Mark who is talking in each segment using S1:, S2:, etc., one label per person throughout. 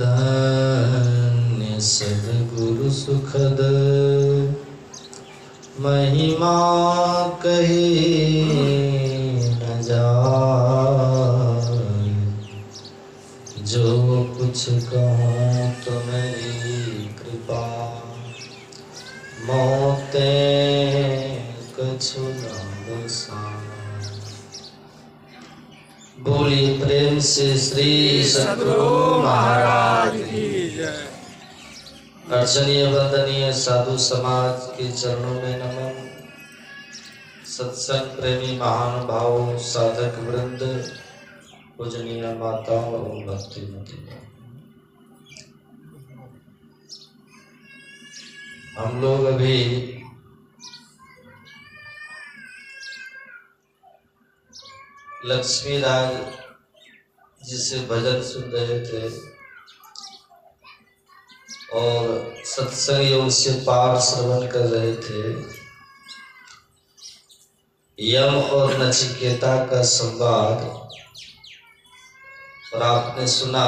S1: धन्य सद्गुरु सुखद महिमा कही न जाए। जो कुछ कहूँ तो मेरी कृपा मोते कछु न बसाए। बोलिए प्रेम से श्री सद्गुरु महाराज की जय। अर्चनीय वंदनीय साधु समाज के चरणों में नमन। सत्संग प्रेमी महानुभावों साधक वृंद पूजनीय माताओं और भक्तिमती, हम लोग अभी लक्ष्मी राज जी से भजन सुन रहे थे और सत्संग योग से पाठ श्रवण कर रहे थे। यम और नचिकेता का संवाद और आपने सुना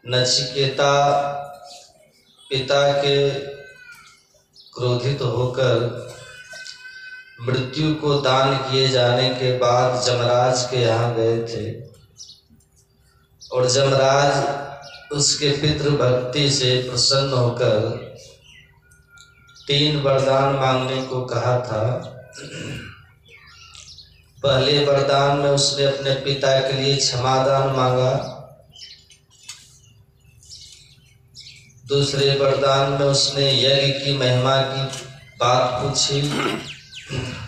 S1: नचिकेता पिता के क्रोधित होकर मृत्यु को दान किए जाने के बाद जमराज के यहाँ गए थे और जमराज उसके पितृ भक्ति से प्रसन्न होकर 3 वरदान मांगने को कहा था। पहले वरदान में उसने अपने पिता के लिए क्षमादान मांगा, दूसरे वरदान में उसने यज्ञ की महिमा की बात पूछी,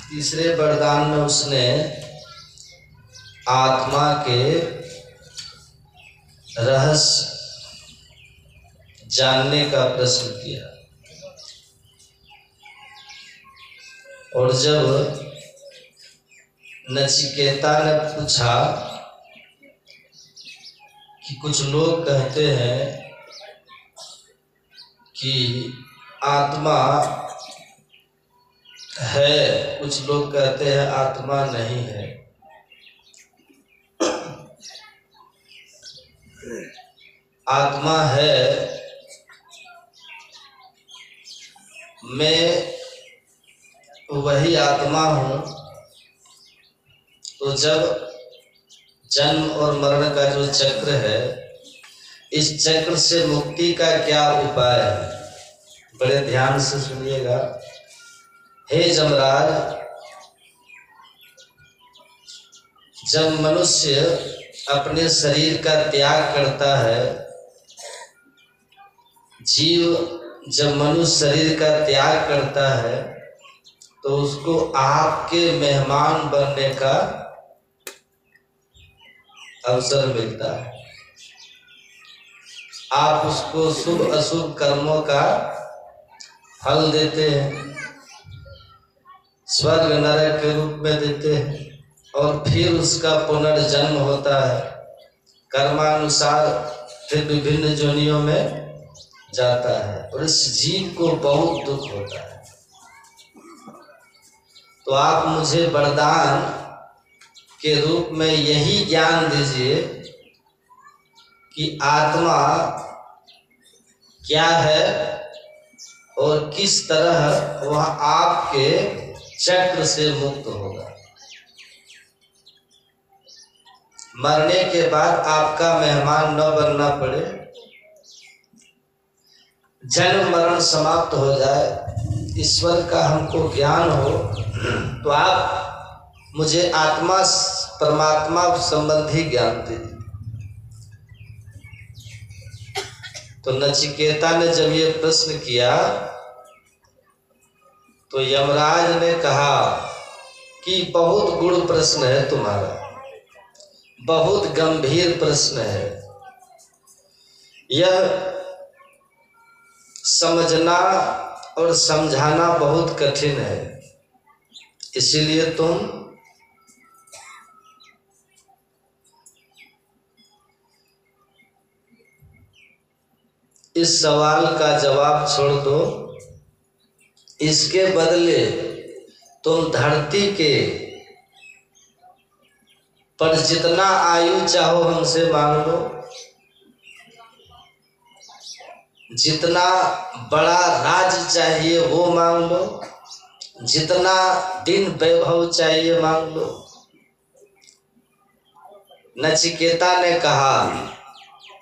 S1: तीसरे वरदान में उसने आत्मा के रहस्य जानने का प्रश्न किया। और जब नचिकेता ने पूछा कि कुछ लोग कहते हैं कि आत्मा है, कुछ लोग कहते हैं आत्मा नहीं है, आत्मा है, मैं वही आत्मा हूँ। तो जब जन्म और मरण का जो चक्र है, इस चक्र से मुक्ति का क्या उपाय है? बड़े ध्यान से सुनिएगा। हे जमराज, जब मनुष्य अपने शरीर का त्याग करता है, जीव जब मनुष्य शरीर का त्याग करता है तो उसको आपके मेहमान बनने का अवसर मिलता है। आप उसको शुभ अशुभ कर्मों का फल देते हैं, स्वर्ग नरक के रूप में देते हैं और फिर उसका पुनर्जन्म होता है। कर्मानुसार फिर विभिन्न योनियों में जाता है और इस जीव को बहुत दुख होता है। तो आप मुझे वरदान के रूप में यही ज्ञान दीजिए कि आत्मा क्या है और किस तरह वह आपके चक्र से मुक्त होगा। मरने के बाद आपका मेहमान न बनना पड़े, जन्म मरण समाप्त हो जाए, ईश्वर का हमको ज्ञान हो, तो आप मुझे आत्मा परमात्मा संबंधी ज्ञान दीजिए। तो नचिकेता ने जब ये प्रश्न किया तो यमराज ने कहा कि बहुत गुड़ प्रश्न है तुम्हारा, बहुत गंभीर प्रश्न है, यह समझना और समझाना बहुत कठिन है, इसीलिए तुम इस सवाल का जवाब छोड़ दो, इसके बदले तुम धरती के पर जितना आयु चाहो हमसे मांग लो, जितना बड़ा राज चाहिए वो मांग लो, जितना दिन वैभव चाहिए मांग लो। नचिकेता ने कहा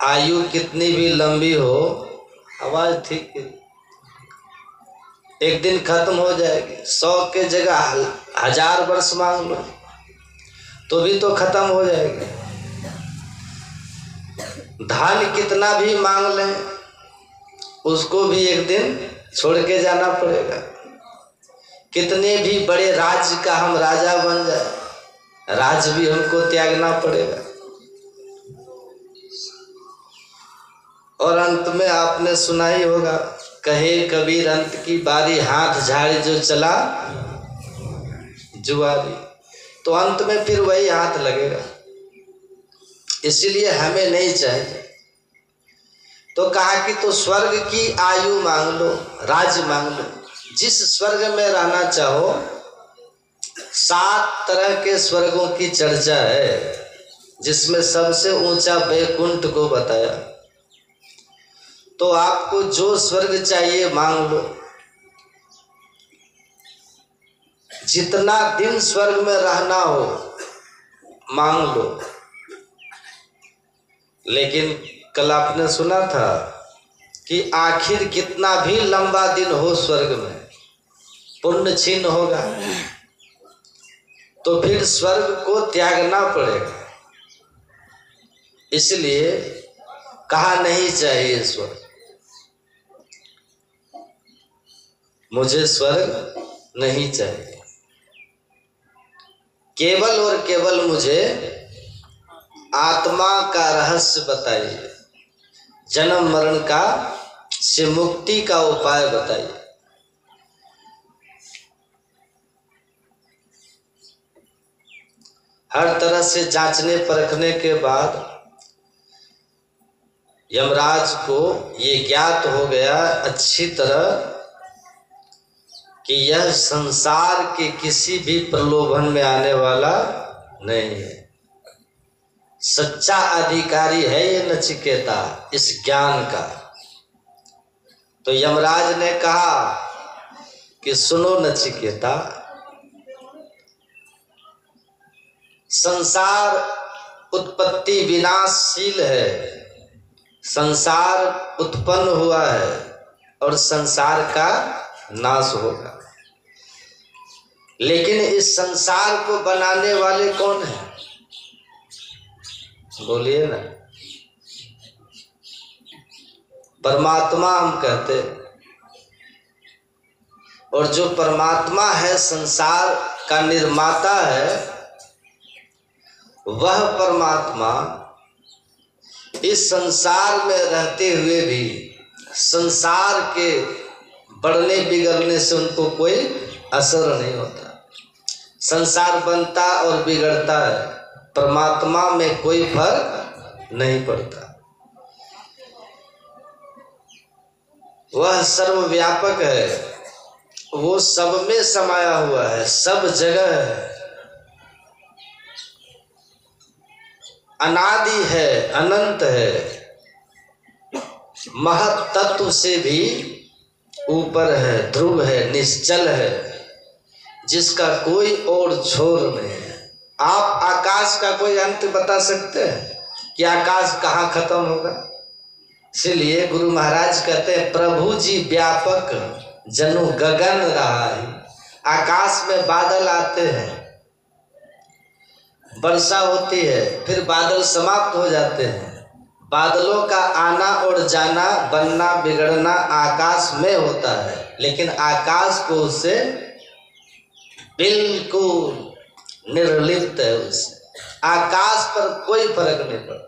S1: आयु कितनी भी लंबी हो, आवाज ठीक है, एक दिन खत्म हो जाएगी। 100 के जगह 1000 वर्ष मांग लो तो भी तो खत्म हो जाएगी। धन कितना भी मांग लें उसको भी एक दिन छोड़ के जाना पड़ेगा। कितने भी बड़े राज्य का हम राजा बन जाए, राज भी हमको त्यागना पड़ेगा। और अंत में आपने सुना ही होगा, कहे कबीर अंत की बारी, हाथ झाड़ी जो चला जुआरी। तो अंत में फिर वही हाथ लगेगा, इसीलिए हमें नहीं चाहिए। तो कहा कि तो स्वर्ग की आयु मांग लो, राज मांग लो। जिस स्वर्ग में रहना चाहो, 7 तरह के स्वर्गों की चर्चा है, जिसमें सबसे ऊंचा वैकुंठ को बताया। तो आपको जो स्वर्ग चाहिए मांग लो, जितना दिन स्वर्ग में रहना हो मांग लो। लेकिन कल आपने सुना था कि आखिर कितना भी लंबा दिन हो स्वर्ग में, पुण्य छीन होगा तो फिर स्वर्ग को त्यागना पड़ेगा। इसलिए कहा नहीं चाहिए स्वर्ग, मुझे स्वर्ग नहीं चाहिए, केवल और केवल मुझे आत्मा का रहस्य बताइए, जन्म मरण का से मुक्ति का उपाय बताइए। हर तरह से जांचने परखने के बाद यमराज को ये ज्ञात हो गया अच्छी तरह कि यह संसार के किसी भी प्रलोभन में आने वाला नहीं है। सच्चा अधिकारी है ये नचिकेता इस ज्ञान का। तो यमराज ने कहा कि सुनो नचिकेता, संसार उत्पत्ति विनाशशील है, संसार उत्पन्न हुआ है और संसार का नाश होगा। लेकिन इस संसार को बनाने वाले कौन हैं? बोलिए ना। परमात्मा हम कहते हैं। और जो परमात्मा है, संसार का निर्माता है, वह परमात्मा इस संसार में रहते हुए भी संसार के बढ़ने बिगड़ने से उनको कोई असर नहीं होता। संसार बनता और बिगड़ता है, परमात्मा में कोई फर्क नहीं पड़ता। वह सर्वव्यापक है, वो सब में समाया हुआ है, सब जगह है, अनादि है, अनंत है, महत तत्व से भी ऊपर है, ध्रुव है, निश्चल है, जिसका कोई और छोर नहीं है। आप आकाश का कोई अंत बता सकते हैं कि आकाश कहाँ खत्म होगा? इसलिए गुरु महाराज कहते हैं, प्रभु जी व्यापक जनु गगन रहा है। आकाश में बादल आते हैं, वर्षा होती है, फिर बादल समाप्त हो जाते हैं। बादलों का आना और जाना, बनना बिगड़ना आकाश में होता है, लेकिन आकाश को उससे बिल्कुल निर्लिप्त है, उससे आकाश पर कोई फर्क नहीं पड़ता।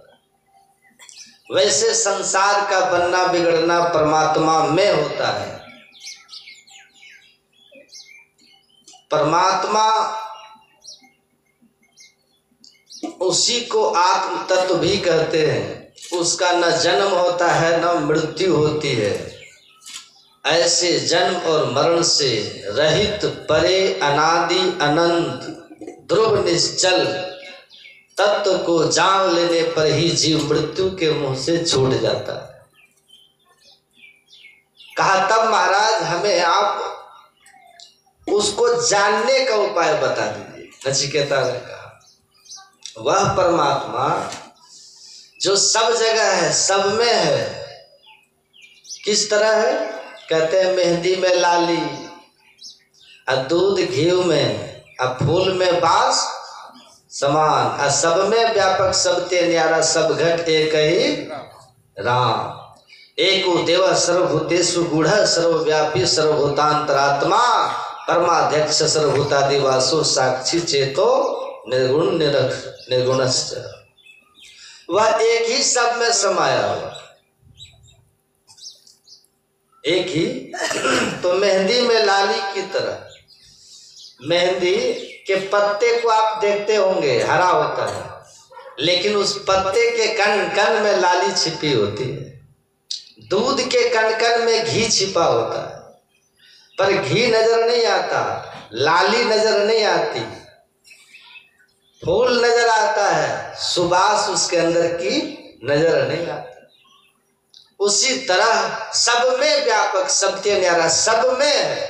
S1: वैसे संसार का बनना बिगड़ना परमात्मा में होता है। परमात्मा उसी को आत्म तत्व भी कहते हैं। उसका न जन्म होता है न मृत्यु होती है। ऐसे जन्म और मरण से रहित, परे, अनादि, अनंत, ध्रुव, निश्चल तत्व को जान लेने पर ही जीव मृत्यु के मुंह से छूट जाता है। कहा तब महाराज हमें आप उसको जानने का उपाय बता दीजिए। नचिकेता ने कहा वह परमात्मा जो सब जगह है, सब में है। किस तरह है? कहते हैं मेहंदी में लाली, दूध घी में, फूल में बास समान, सब में व्यापक, सब ते न्यारा, सब घट एक ही राम। एको देव सर्वभूतेषु गूढ़ सर्वव्यापी सर्वभूतांतरात्मा परमाध्यक्ष सर्वभूतादिवासो साक्षी चेतो निर्गुण निर्गुणश्च। वह एक ही सब में समाया हुआ, एक ही। तो मेहंदी में लाली की तरह, मेहंदी के पत्ते को आप देखते होंगे हरा होता है, लेकिन उस पत्ते के कण कण में लाली छिपी होती है। दूध के कण कण में घी छिपा होता है, पर घी नजर नहीं आता, लाली नजर नहीं आती। फूल नजर आता है, सुबास उसके अंदर की नजर नहीं आती। उसी तरह सब में व्यापक, सबके न्यारा, सब में है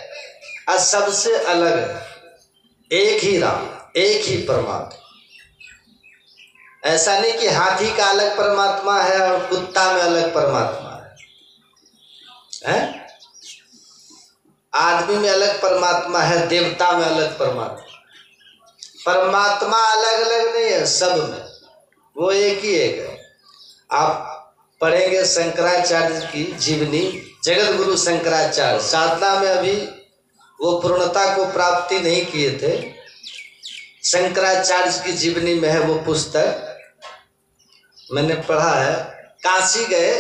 S1: और सबसे अलग है। एक ही राम, एक ही परमात्मा। ऐसा नहीं कि हाथी का अलग परमात्मा है और कुत्ता में अलग परमात्मा है? आदमी में अलग परमात्मा है, देवता में अलग परमात्मा। परमात्मा अलग अलग नहीं है, सब में वो एक ही एक है। आप पढ़ेंगे शंकराचार्य की जीवनी, जगत गुरु शंकराचार्य साधना में अभी वो पूर्णता को प्राप्ति नहीं किए थे। शंकराचार्य की जीवनी में है वो पुस्तक, मैंने पढ़ा है। काशी गए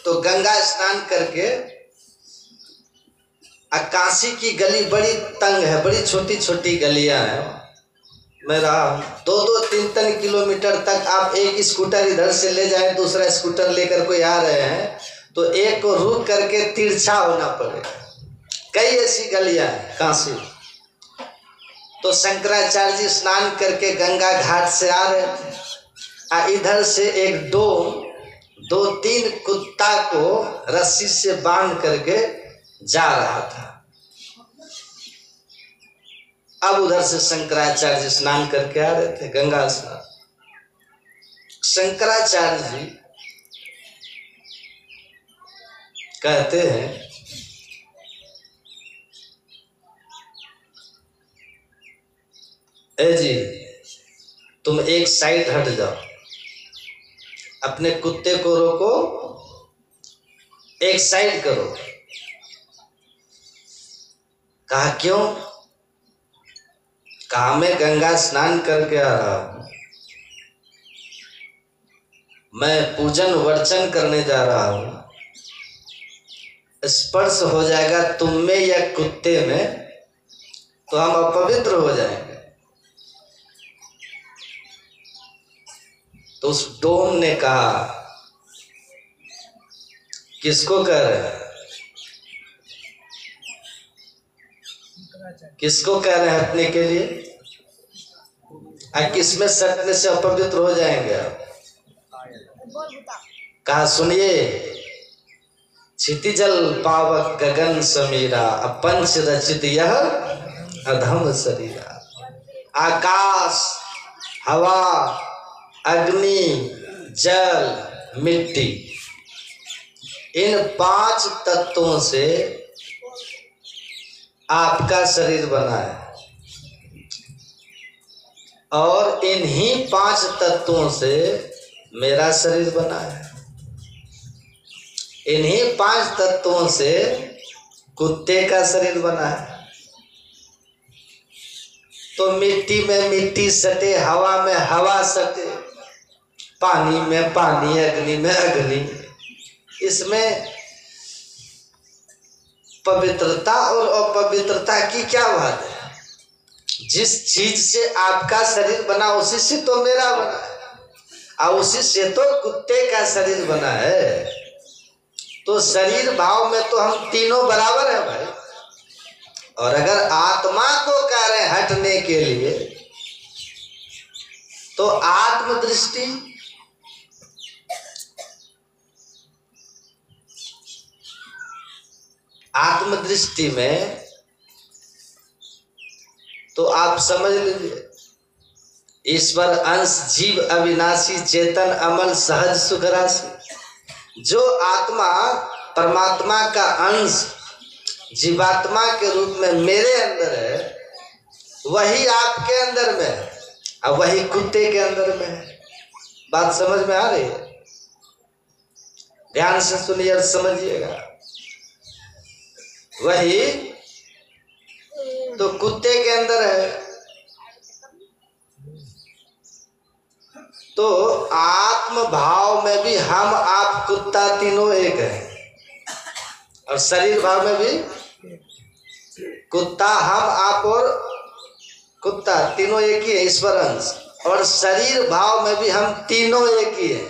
S1: तो गंगा स्नान करके, काशी की गली बड़ी तंग है, बड़ी छोटी छोटी गलियां हैं। मैं रहा हूँ 2-3 किलोमीटर तक आप एक स्कूटर इधर से ले जाए, दूसरा स्कूटर लेकर कोई आ रहे हैं तो एक को रुक करके तिरछा होना पड़ेगा। कई ऐसी गलियां हैं काशी। तो शंकराचार्य जी स्नान करके गंगा घाट से आ रहे थे, इधर से एक 2-3 कुत्ता को रस्सी से बांध करके जा रहा था। अब उधर से शंकराचार्य स्नान करके आ रहे थे, गंगा स्नान। शंकराचार्य जी कहते हैं ए जी तुम एक साइड हट जाओ, अपने कुत्ते को रोको, एक साइड करो। कहा क्यों? कहा मैं गंगा स्नान करके आ रहा हूं, मैं पूजन वर्चन करने जा रहा हूं, स्पर्श हो जाएगा तुम में या कुत्ते में तो हम अपवित्र हो जाएंगे। तो उस डोम ने कहा किसको कह रहे हैं, किसको कह रहे हैं हटने के लिए? किसमें सटने से अपवित्र हो जाएंगे आप? कहा सुनिए, क्षितिजल पावक गगन समीरा, पंच रचित यह अधम शरीरा। आकाश, हवा, अग्नि, जल, मिट्टी, इन 5 तत्वों से आपका शरीर बना है और इन्हीं 5 तत्वों से मेरा शरीर बना है। इन्हीं 5 तत्वों से कुत्ते का शरीर बना है। तो मिट्टी में मिट्टी सटे, हवा में हवा सटे, पानी में पानी, अग्नि में अग्नि। इसमें पवित्रता और अपवित्रता की क्या बात है? जिस चीज से आपका शरीर बना उसी से तो मेरा बना है, और उसी से तो कुत्ते का शरीर बना है। तो शरीर भाव में तो हम तीनों बराबर हैं भाई। और अगर आत्मा को कह रहे हैं हटने के लिए तो आत्मदृष्टि, आत्मदृष्टि में तो आप समझ लीजिए, ईश्वर अंश, जीव अविनाशी, चेतन अमल, सहज सुख राशि। जो आत्मा परमात्मा का अंश जीवात्मा के रूप में मेरे अंदर है, वही आपके अंदर में है और वही कुत्ते के अंदर में है। बात समझ में आ रही है? ध्यान से सुनिए और समझिएगा। वही तो कुत्ते के अंदर है। तो आत्म भाव में भी हम आप कुत्ता तीनों एक है, और शरीर भाव में भी कुत्ता, हम आप और कुत्ता तीनों एक ही है, ईश्वर अंश। और शरीर भाव में भी हम तीनों एक ही है।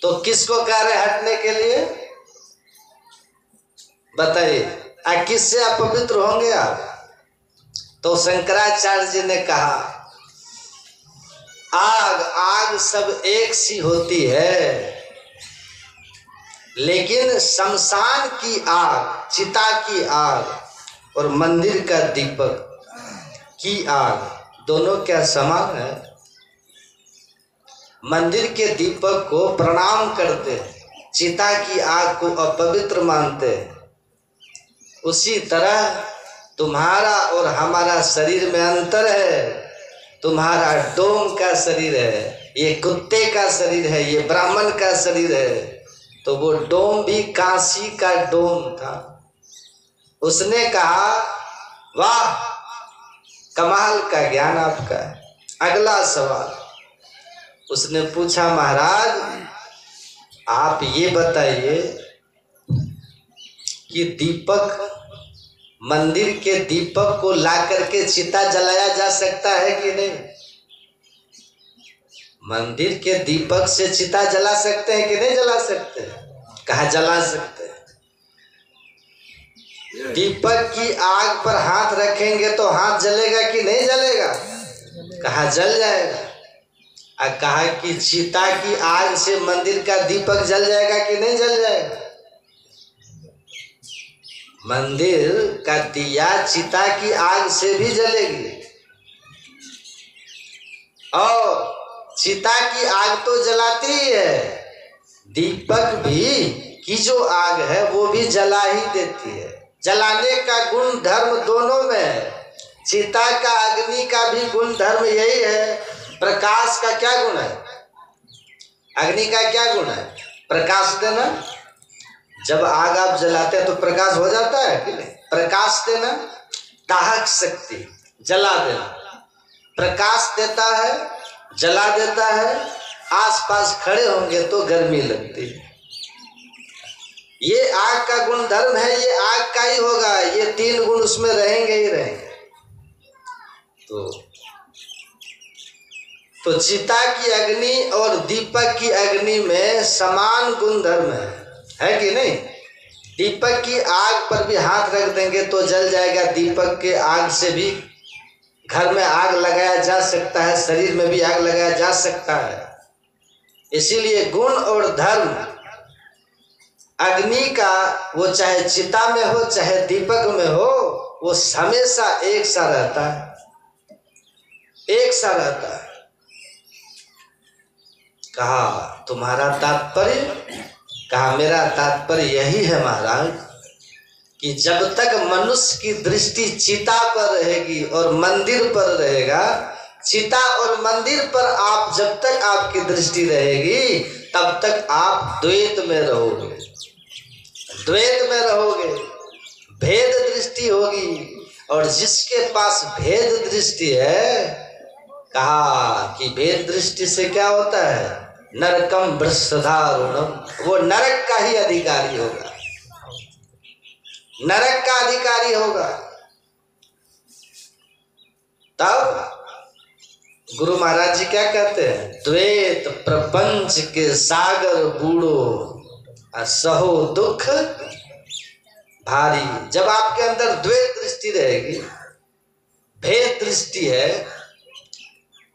S1: तो किसको कह रहे हटने के लिए बताइए? किससे आप पवित्र होंगे आप? तो शंकराचार्य जी ने कहा, आग आग सब एक सी होती है, लेकिन शमशान की आग, चिता की आग और मंदिर का दीपक की आग दोनों क्या समान है? मंदिर के दीपक को प्रणाम करते हैं, चिता की आग को अपवित्र मानते हैं। उसी तरह तुम्हारा और हमारा शरीर में अंतर है। तुम्हारा डोम का शरीर है, ये कुत्ते का शरीर है, ये ब्राह्मण का शरीर है। तो वो डोम भी काशी का डोम था। उसने कहा, वाह कमाल का ज्ञान आपका है। अगला सवाल उसने पूछा, महाराज आप ये बताइए कि दीपक, मंदिर के दीपक को ला करके चिता जलाया जा सकता है कि नहीं? मंदिर के दीपक से चिता जला सकते हैं कि नहीं जला सकते? कहा जला सकते हैं। दीपक की आग पर हाथ रखेंगे तो हाथ जलेगा कि नहीं जलेगा? कहा जल जाएगा। कहा कि चिता की आग से मंदिर का दीपक जल जाएगा कि नहीं जल जाएगा? मंदिर का दिया चिता की आग से भी जलेगी, और चिता की आग तो जलाती ही है, दीपक भी की जो आग है वो भी जला ही देती है। जलाने का गुण धर्म दोनों में है। चिता का, अग्नि का भी गुण धर्म यही है। प्रकाश का क्या गुण है? अग्नि का क्या गुण है? प्रकाश देना। जब आग आप जलाते हैं तो प्रकाश हो जाता है कि नहीं? प्रकाश देना, दाहक शक्ति, जला देना। प्रकाश देता है, जला देता है। आसपास खड़े होंगे तो गर्मी लगती है। ये आग का गुण धर्म है, ये आग का ही होगा। ये तीन गुण उसमें रहेंगे ही रहेंगे। तो चिता की अग्नि और दीपक की अग्नि में समान गुण धर्म है कि नहीं? दीपक की आग पर भी हाथ रख देंगे तो जल जाएगा। दीपक के आग से भी घर में आग लगाया जा सकता है, शरीर में भी आग लगाया जा सकता है। इसीलिए गुण और धर्म अग्नि का, वो चाहे चिता में हो चाहे दीपक में हो, वो हमेशा एक सा रहता है, एक सा रहता है। कहा तुम्हारा तात्पर्य? कहा मेरा तात्पर्य यही है महाराज कि जब तक मनुष्य की दृष्टि चिता पर रहेगी और मंदिर पर रहेगा, चिता और मंदिर पर आप जब तक आपकी दृष्टि रहेगी तब तक आप द्वैत में रहोगे, द्वैत में रहोगे। भेद दृष्टि होगी, और जिसके पास भेद दृष्टि है, कहा कि भेद दृष्टि से क्या होता है? नरकम वृषधारुणम, वो नरक का ही अधिकारी होगा, नरक का अधिकारी होगा। तब गुरु महाराज जी क्या कहते हैं? द्वैत प्रपंच के सागर बूढ़ो सहो दुख भारी। जब आपके अंदर द्वैत दृष्टि रहेगी, भेद दृष्टि है,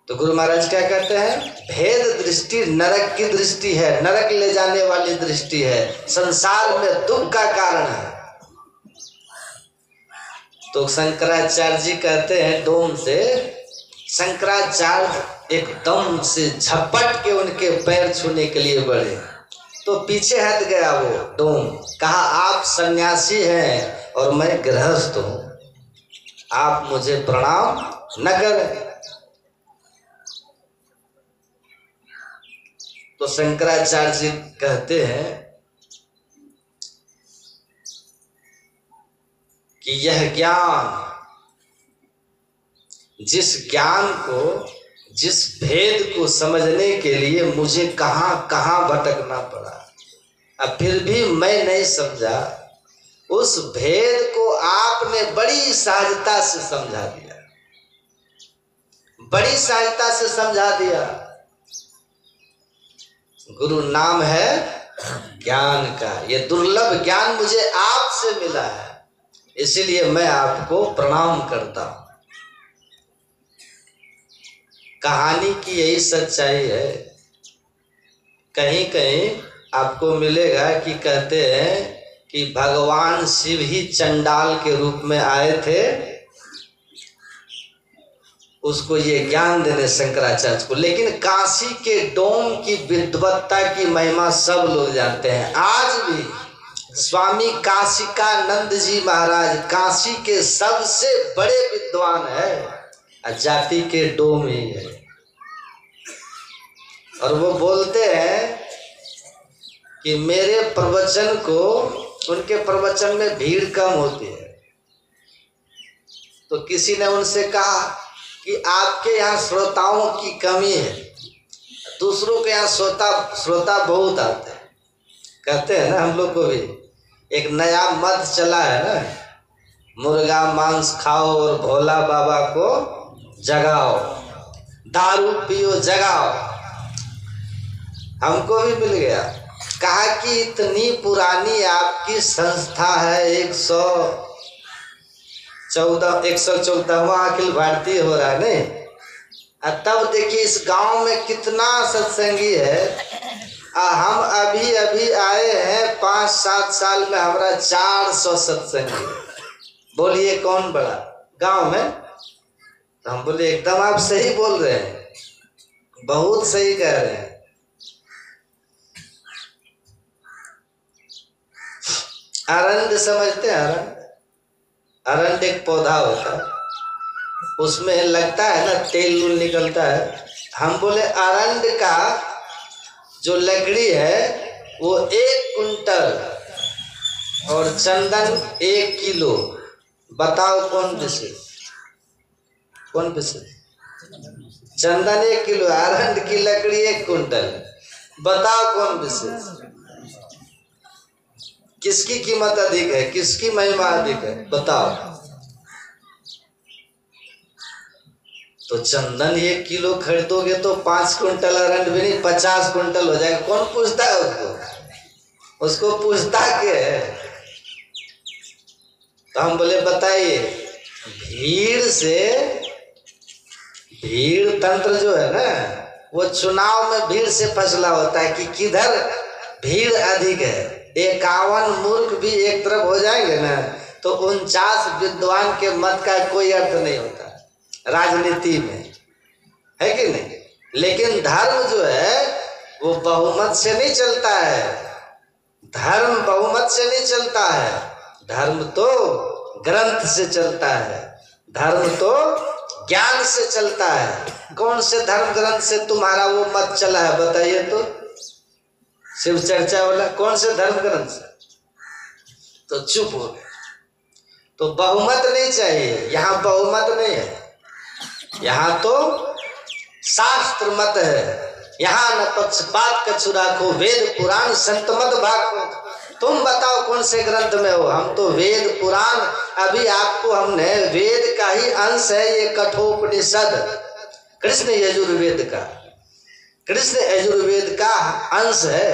S1: तो गुरु महाराज क्या कहते हैं, भेद दृष्टि नरक की दृष्टि है, नरक ले जाने वाली दृष्टि है, संसार में दुख का कारण है। तो शंकराचार्य जी कहते हैं डोम से, शंकराचार्य एकदम से झपट के उनके पैर छूने के लिए बढ़े, तो पीछे हट गया वो डोम। कहा आप सन्यासी हैं और मैं गृहस्थ हूं, आप मुझे प्रणाम न करें। तो शंकराचार्य जी कहते हैं कि यह ज्ञान, जिस ज्ञान को, जिस भेद को समझने के लिए मुझे कहां कहां भटकना पड़ा, अब फिर भी मैं नहीं समझा, उस भेद को आपने बड़ी सहजता से समझा दिया, बड़ी सहजता से समझा दिया। गुरु नाम है ज्ञान का, ये दुर्लभ ज्ञान मुझे आपसे मिला है, इसलिए मैं आपको प्रणाम करता हूं। कहानी की यही सच्चाई है। कहीं कहीं आपको मिलेगा कि कहते हैं कि भगवान शिव ही चंडाल के रूप में आए थे उसको ये ज्ञान देने शंकराचार्य को। लेकिन काशी के डोम की विद्वत्ता की महिमा सब लोग जानते हैं। आज भी स्वामी काशिकानंद जी महाराज काशी के सबसे बड़े विद्वान है, जाति के डोम ही है। और वो बोलते हैं कि मेरे प्रवचन को, उनके प्रवचन में भीड़ कम होती है, तो किसी ने उनसे कहा कि आपके यहाँ श्रोताओं की कमी है, दूसरों के यहाँ श्रोता बहुत आते हैं। कहते हैं ना, हम लोग को भी एक नया मत चला है ना, मुर्गा मांस खाओ और भोला बाबा को जगाओ, दारू पियो जगाओ। हमको भी मिल गया। कहा कि इतनी पुरानी आपकी संस्था है, 114वां अखिल भारतीय हो रहा है नहीं, तब देखिए इस गांव में कितना सत्संगी है। हम अभी अभी आए हैं, 5-7 साल में हमारा 400 सत्संगी। बोलिए कौन बड़ा गांव में? तो हम बोले एकदम आप सही बोल रहे हैं, बहुत सही कह रहे हैं। अरंड समझते हैं? अरंड एक पौधा होता है, उसमें लगता है ना तेल निकलता है। हम बोले अरंड का जो लकड़ी है वो 1 कुंटल और चंदन 1 किलो, बताओ कौन बेचे? कौन बेचे? चंदन 1 किलो, अरंड की लकड़ी 1 कुंटल, बताओ कौन बेचे? किसकी कीमत अधिक है, किसकी महिमा अधिक है, बताओ। तो चंदन 1 किलो खरीदोगे तो 5 कुंटल अरंड भी नहीं, 50 कुंटल हो जाएगा। कौन पूछता है उसको? उसको पूछता के है? तो हम बोले बताइए, भीड़ तंत्र जो है ना, वो चुनाव में भीड़ से फैसला होता है कि किधर भीड़ अधिक है। 51 मूर्ख भी एक तरफ हो जाएंगे ना, तो 49 विद्वान के मत का कोई अर्थ नहीं होता राजनीति में, है कि नहीं? लेकिन धर्म जो है वो बहुमत से नहीं चलता है, धर्म बहुमत से नहीं चलता है, धर्म तो ग्रंथ से चलता है, धर्म तो ज्ञान से चलता है। कौन से धर्म ग्रंथ से तुम्हारा वो मत चला है बताइए तो? शिव चर्चा वाला कौन से धर्म ग्रंथ से? तो चुप हो गए। तो बहुमत नहीं चाहिए, यहाँ बहुमत नहीं है, यहाँ तो शास्त्र मत है। यहाँ न पक्षपात कछु राखो, वेद पुराण संत मत भागो। तुम बताओ कौन से ग्रंथ में हो? हम तो वेद पुराण, अभी आपको हमने वेद का ही अंश है ये कठोपनिषद, कृष्ण यजुर्वेद का, कृष्ण यजुर्वेद का अंश है।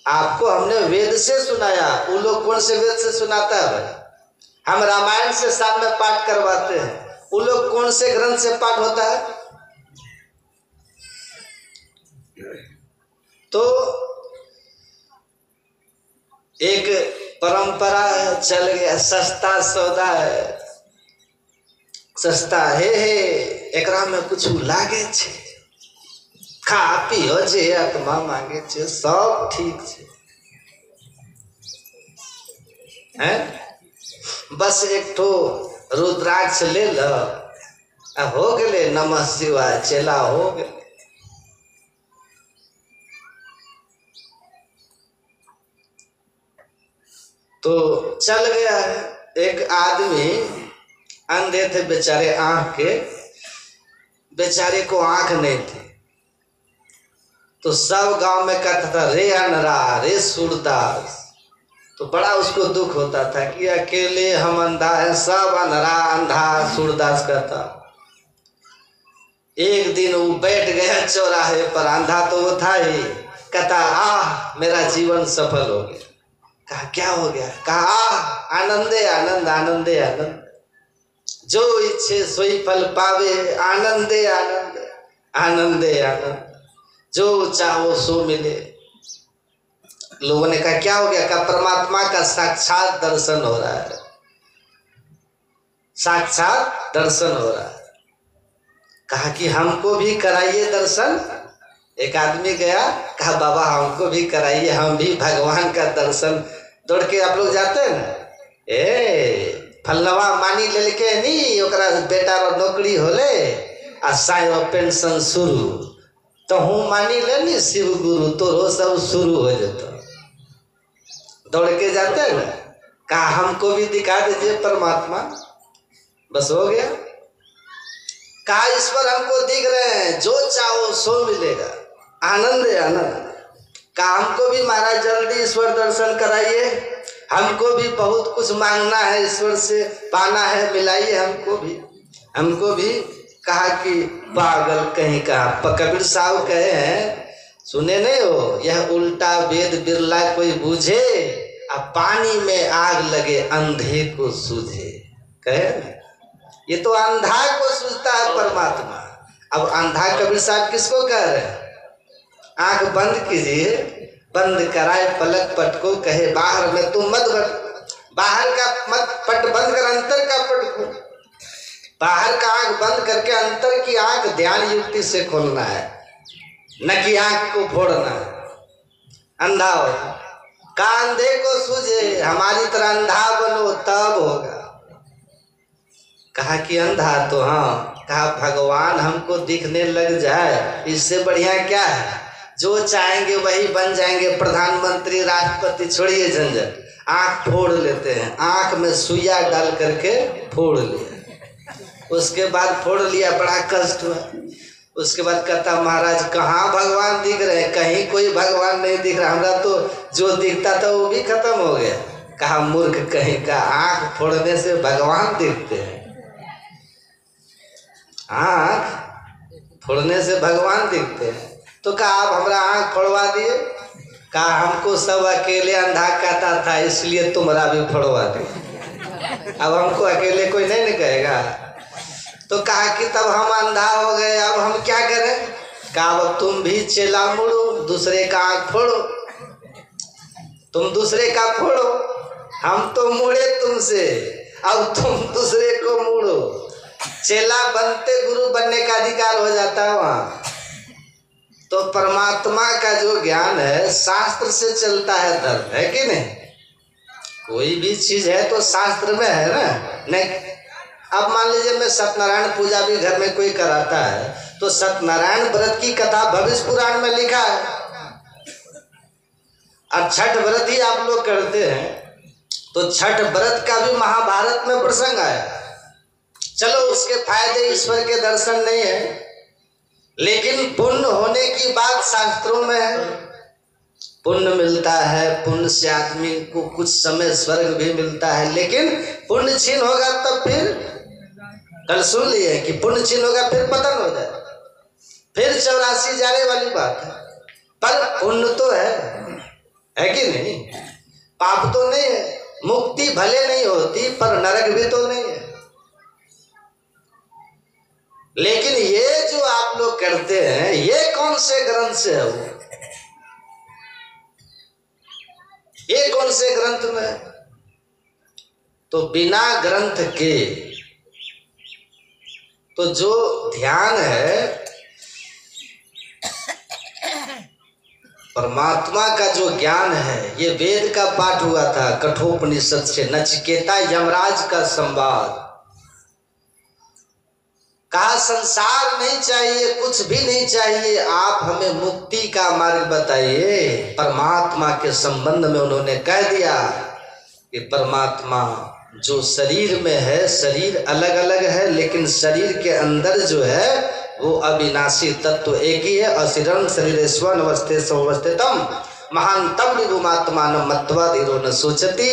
S1: आपको हमने वेद से सुनाया, वो लोग कौन से वेद से सुनाता है भाई? हम रामायण से सामने पाठ करवाते हैं, वो लोग कौन से ग्रंथ से पाठ होता है? तो एक परंपरा चल गया, सस्ता सौदा है, सस्ता हे एकरा में कुछ लागे छे, खा पियो जे आत्मा मांगे छे, सब ठीक छे, हैं? बस एक ठो रुद्राक्ष ले लो, हो गए, नमः शिवाय, चेला हो गए। तो चल गया है। एक आदमी अंधे थे बेचारे, आंख के, बेचारे को आंख नहीं थी, तो सब गांव में कहता था रे अनरा, रे सूरदास। तो बड़ा उसको दुख होता था कि अकेले हम अंधा है, सब अनरा अंधा सूरदास कहता। एक दिन वो बैठ गया चौराहे पर, अंधा तो वो था ही, कहता आह मेरा जीवन सफल हो गया। कहा क्या हो गया? कहा आनंदे आनंद, आनंदे आनंद, जो इच्छे सोई फल पावे, आनंदे आनंद, आनंदे आनंद, जो चाहो सो मिले। लोगों ने कहा क्या हो गया? कहा परमात्मा का साक्षात दर्शन हो रहा है, साक्षात दर्शन हो रहा है। कहा कि हमको भी कराइए दर्शन। एक आदमी गया, कहा बाबा हमको भी कराइए, हम भी भगवान का दर्शन। दौड़ के आप लोग जाते हैं ना, फलनवा मानी लेके नहीं, ओकरा बेटा रो नौकरी होले आ सायो पेंशन शुरू, तो हूँ मानी ले शिव गुरु, तो सब शुरू हो जाता। दौड़ के जाते हैं ना, कहा हमको भी दिखा दीजिए परमात्मा। बस हो गया। कहा ईश्वर हमको दिख रहे हैं, जो चाहो सो मिलेगा, आनंद है आनंद। कहा हमको भी महाराज जल्दी ईश्वर दर्शन कराइए, हमको भी बहुत कुछ मांगना है ईश्वर से, पाना है, मिलाइए हमको भी, हमको भी। कहा कि पागल कहीं का, कबीर साहब कहे हैं, सुने नहीं हो, यह उल्टा वेद बिरला कोई बूझे, अब पानी में आग लगे अंधे को सूझे। कहे ये तो अंधा को सूझता है परमात्मा। अब अंधा कबीर साहब किसको कह रहे हैं? आंख बंद कीजिए, बंद कराए पलक पट को, कहे बाहर में तुम मत बट, बाहर का मत पट बंद कर, अंतर का पट खोल। बाहर का आंख बंद करके अंतर की आंख ध्यान युक्ति से खोलना है, न कि आंख को फोड़ना है। अंधा हो, कांधे को सूझे, हमारी तरह अंधा बनो तब होगा। कहा कि अंधा तो हाँ, कहा भगवान हमको दिखने लग जाए, इससे बढ़िया क्या है? जो चाहेंगे वही बन जाएंगे, प्रधानमंत्री, राष्ट्रपति, छोड़िए झंझट। आंख फोड़ लेते हैं, आंख में सुइया डाल करके फोड़ लिया, उसके बाद फोड़ लिया, बड़ा कष्ट हुआ। उसके बाद कहता महाराज कहाँ भगवान दिख रहे हैं? कहीं कोई भगवान नहीं दिख रहा, हमरा तो जो दिखता था वो भी खत्म हो गया। कहा मूर्ख कहीं का, आंख फोड़ने से भगवान दिखते हैं, आंख फोड़ने से भगवान दिखते हैं। तो कहा आप हमारा आंख फोड़वा दिए। कहा हमको सब अकेले अंधा कहता था, इसलिए तुम्हारा भी फोड़वा दिए, अब हमको अकेले कोई नहीं कहेगा। तो कहा कि तब हम अंधा हो गए, अब हम क्या करें? कहा अब तुम भी चेला मुड़ो, दूसरे का आंख फोड़ो, तुम दूसरे का फोड़ो, हम तो मुड़े तुमसे, अब तुम दूसरे को मुड़ो। चेला बनते गुरु बनने का अधिकार हो जाता है वहाँ। तो परमात्मा का जो ज्ञान है शास्त्र से चलता है धर्म, है कि नहीं? कोई भी चीज है तो शास्त्र में है ना, नहीं? अब मान लीजिए मैं सत्यनारायण पूजा भी घर में कोई कराता है, तो सत्यनारायण व्रत की कथा भविष्य पुराण में लिखा है। अब छठ व्रत ही आप लोग करते हैं, तो छठ व्रत का भी महाभारत में प्रसंग आया। चलो उसके फायदे ईश्वर के दर्शन नहीं है, लेकिन पुण्य होने की बात शास्त्रों में है। पुण्य मिलता है, पुण्य से आदमी को कुछ समय स्वर्ग भी मिलता है, लेकिन पुण्य छीन होगा तब फिर, कल सुन लिए कि पुण्य छीन होगा फिर पतन हो जाए, फिर 84 जाने वाली बात है। पर पुण्य तो है कि नहीं? पाप तो नहीं है, मुक्ति भले नहीं होती पर नरक भी तो नहीं है। लेकिन ये जो आप लोग करते हैं, ये कौन से ग्रंथ से है? वो ये कौन से ग्रंथ में? तो बिना ग्रंथ के तो जो ध्यान है परमात्मा का जो ज्ञान है, ये वेद का पाठ हुआ था कठोपनिषद से, नचिकेता यमराज का संवाद। कहा संसार नहीं चाहिए, कुछ भी नहीं चाहिए, आप हमें मुक्ति का मार्ग बताइए। परमात्मा के संबंध में उन्होंने कह दिया कि परमात्मा जो शरीर में है, शरीर अलग अलग है, लेकिन शरीर के अंदर जो है वो अविनाशी तत्व एक ही है। असिरं शरीरेश्वर नवस्थे समवस्थितम महानतम निगुमात्मानं मत्वा धीरो न सोचति।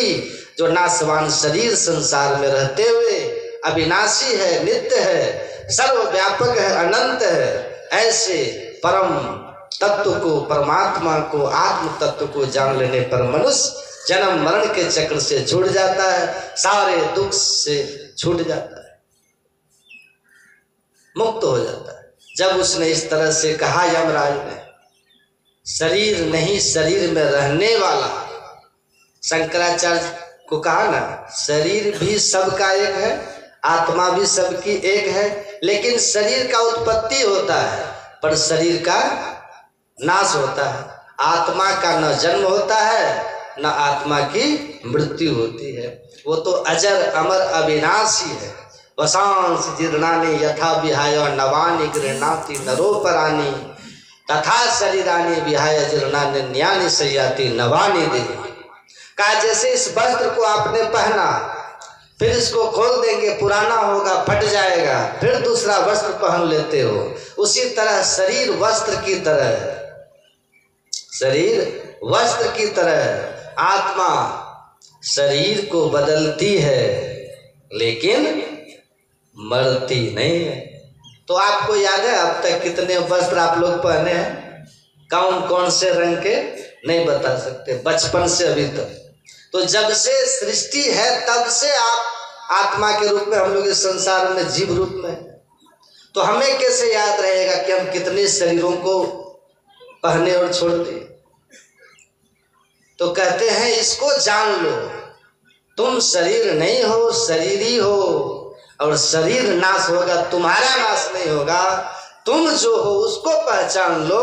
S1: जो नाशवान शरीर संसार में रहते हुए अविनाशी है, नित्य है, सर्वव्यापक है, अनंत है, ऐसे परम तत्व को, परमात्मा को, आत्म तत्व को जान लेने पर मनुष्य जन्म मरण के चक्र से छूट जाता है, सारे दुख से छूट जाता है, मुक्त हो जाता है। जब उसने इस तरह से कहा यमराज ने, शरीर नहीं शरीर में रहने वाला, शंकराचार्य को कहा ना, शरीर भी सबका एक है, आत्मा भी सबकी एक है, लेकिन शरीर का उत्पत्ति होता है पर शरीर का नाश होता है। आत्मा का न जन्म होता है न आत्मा की मृत्यु होती है, वो तो अजर अमर अविनाशी है। वसांस जीर्णानि यथा विहाय नवानि गृह्णाति नरोपराणि तथा शरीरानि विहाय जीर्णानि न्यानि सयाति नवानि देहि। कहा जैसे इस वस्त्र को आपने पहना, फिर इसको खोल देंगे, पुराना होगा, फट जाएगा, फिर दूसरा वस्त्र पहन लेते हो, उसी तरह शरीर वस्त्र की तरह, शरीर वस्त्र की तरह आत्मा शरीर को बदलती है लेकिन मरती नहीं है। तो आपको याद है अब तक कितने वस्त्र आप लोग पहने हैं? कौन कौन से रंग के नहीं बता सकते, बचपन से अभी तक। तो जब से सृष्टि है तब से आप आत्मा के रूप में, हम लोग इस संसार में जीव रूप में, तो हमें कैसे याद रहेगा कि हम कितने शरीरों को पहने और छोड़ दिए? तो कहते हैं इसको जान लो, तुम शरीर नहीं हो, शरीरी हो, और शरीर नाश होगा, तुम्हारा नाश नहीं होगा। तुम जो हो उसको पहचान लो।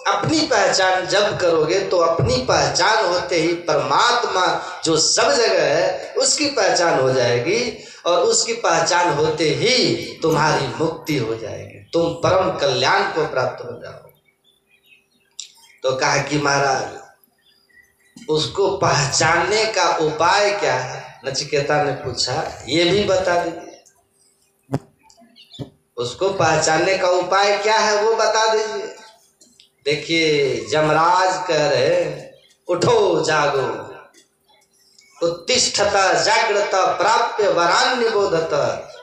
S1: अपनी पहचान जब करोगे तो अपनी पहचान होते ही परमात्मा जो सब जगह है उसकी पहचान हो जाएगी, और उसकी पहचान होते ही तुम्हारी मुक्ति हो जाएगी, तुम परम कल्याण को प्राप्त हो जाओ। तो कहा कि महाराज उसको पहचानने का उपाय क्या है? नचिकेता ने पूछा, ये भी बता दीजिए, उसको पहचानने का उपाय क्या है वो बता दीजिए। देखिए यमराज कह रहे, उठो जागो, उत्तिष्ठता जागृता प्राप्य वरान निबोधत,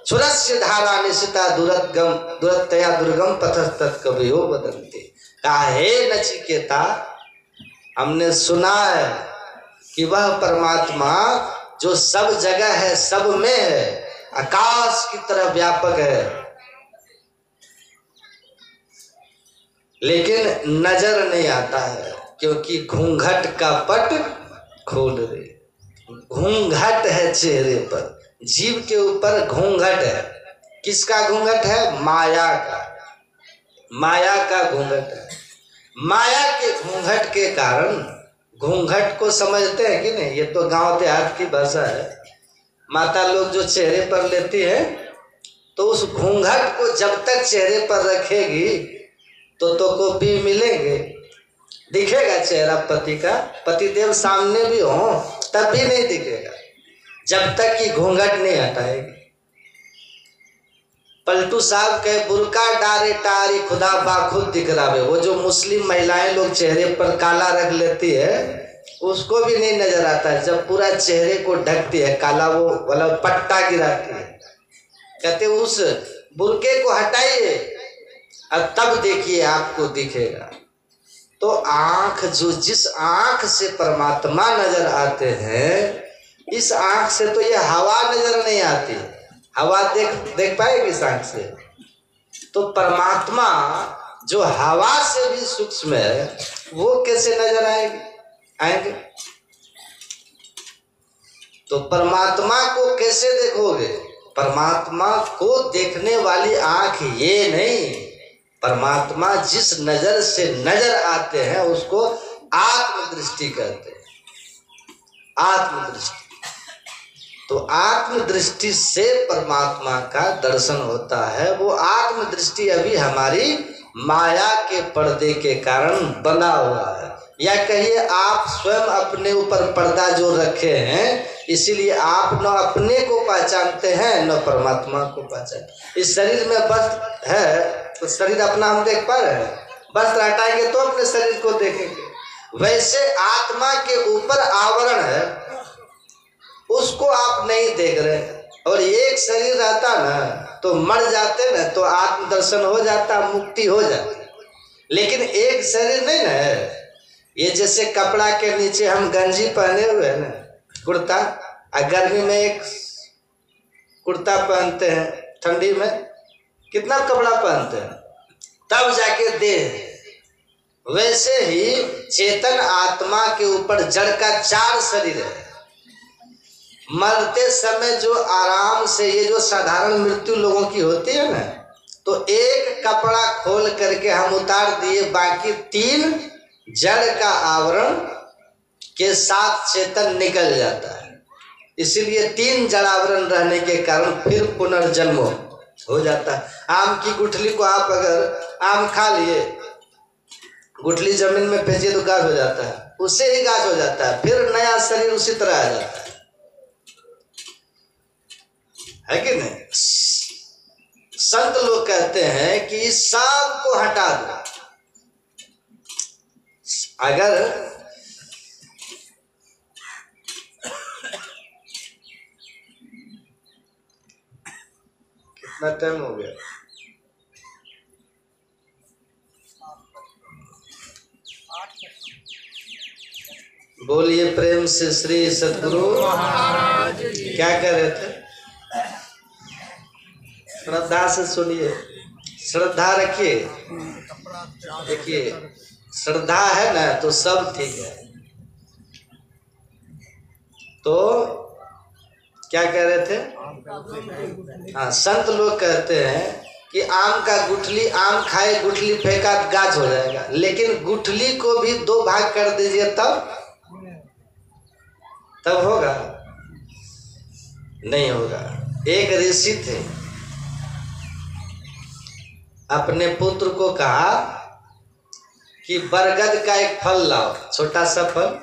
S1: क्षुरस्य धारा निशिता दुरतया दुर्गम पथस्तत् कवयो वदन्ति। काहे नचिकेता, हमने सुना है कि वह परमात्मा जो सब जगह है, सब में है, आकाश की तरह व्यापक है, लेकिन नजर नहीं आता है क्योंकि घूंघट का पट खोल दे। घूंघट है चेहरे पर, जीव के ऊपर घूंघट है। किसका घूंघट है? माया का, माया का घूंघट है। माया के घूंघट के कारण, घूंघट को समझते हैं कि नहीं? ये तो गांव देहात की भाषा है। माता लोग जो चेहरे पर लेती है तो उस घूंघट को जब तक चेहरे पर रखेगी तो कॉपी मिलेंगे, दिखेगा चेहरा पति का, पतिदेव सामने भी हो तब भी नहीं दिखेगा जब तक कि घूंघट नहीं हटाएगी। पलटू साहब कहे बुरका डारे टारी खुदा बाखुद दिख रहा। वो जो मुस्लिम महिलाएं लोग चेहरे पर काला रख लेती है उसको भी नहीं नजर आता है, जब पूरा चेहरे को ढकती है काला, वो वाला पट्टा गिराती है। कहते उस बुरके को हटाइए अब तब देखिए आपको दिखेगा। तो आंख, जो जिस आंख से परमात्मा नजर आते हैं, इस आंख से तो ये हवा नजर नहीं आती। हवा देख पाएगी इस आंख से? तो परमात्मा जो हवा से भी सूक्ष्म है वो कैसे नजर आएंगे? तो परमात्मा को कैसे देखोगे? परमात्मा को देखने वाली आंख ये नहीं, परमात्मा जिस नजर से नजर आते हैं उसको आत्मदृष्टि कहते हैं। आत्मदृष्टि, तो आत्मदृष्टि से परमात्मा का दर्शन होता है। वो आत्मदृष्टि अभी हमारी माया के पर्दे के कारण बना हुआ है, या कहिए आप स्वयं अपने ऊपर पर्दा जो रखे हैं, इसीलिए आप न अपने को पहचानते हैं न परमात्मा को पहचानते। इस शरीर में वस्त्र है तो शरीर अपना हम देख पा रहे हैं, वस्त्र हटाएंगे तो अपने शरीर को देखेंगे। वैसे आत्मा के ऊपर आवरण है, उसको आप नहीं देख रहे। और एक शरीर रहता ना तो मर जाते ना तो आत्मदर्शन हो जाता, मुक्ति हो जाती। लेकिन एक शरीर नहीं ना है, ये जैसे कपड़ा के नीचे हम गंजी पहने हुए हैं ना, कुर्ता, और गर्मी में एक कुर्ता पहनते हैं, ठंडी में कितना कपड़ा पहनते हैं, तब जाके देह। वैसे ही चेतन आत्मा के ऊपर जड़ का 4 शरीर है। मरते समय जो आराम से, ये जो साधारण मृत्यु लोगों की होती है ना, तो एक कपड़ा खोल करके हम उतार दिए, बाकी 3 जड़ का आवरण के साथ चेतन निकल जाता है। इसीलिए 3 जड़ आवरण रहने के कारण फिर पुनर्जन्म हो जाता है। आम की गुठली को आप अगर आम खा लिए, गुठली जमीन में फेंचिए तो गाछ हो जाता है, उससे ही गाछ हो जाता है, फिर नया शरीर उसी तरह आ जाता है कि नहीं? संत लोग कहते हैं कि इस सब को हटा दो। अगर कितना टाइम हो गया? बोलिए प्रेम से श्री सद्गुरु महाराज। क्या कह रहे थे? श्रद्धा से सुनिए, श्रद्धा रखिए। देखिए श्रद्धा है ना तो सब ठीक है। तो क्या कह रहे थे? हाँ, संत लोग कहते हैं कि आम का गुठली, आम खाए गुठली फेंका गाछ हो जाएगा, लेकिन गुठली को भी 2 भाग कर दीजिए तब होगा? नहीं होगा। एक ऋषि थे, अपने पुत्र को कहा कि बरगद का एक फल लाओ, छोटा सा फल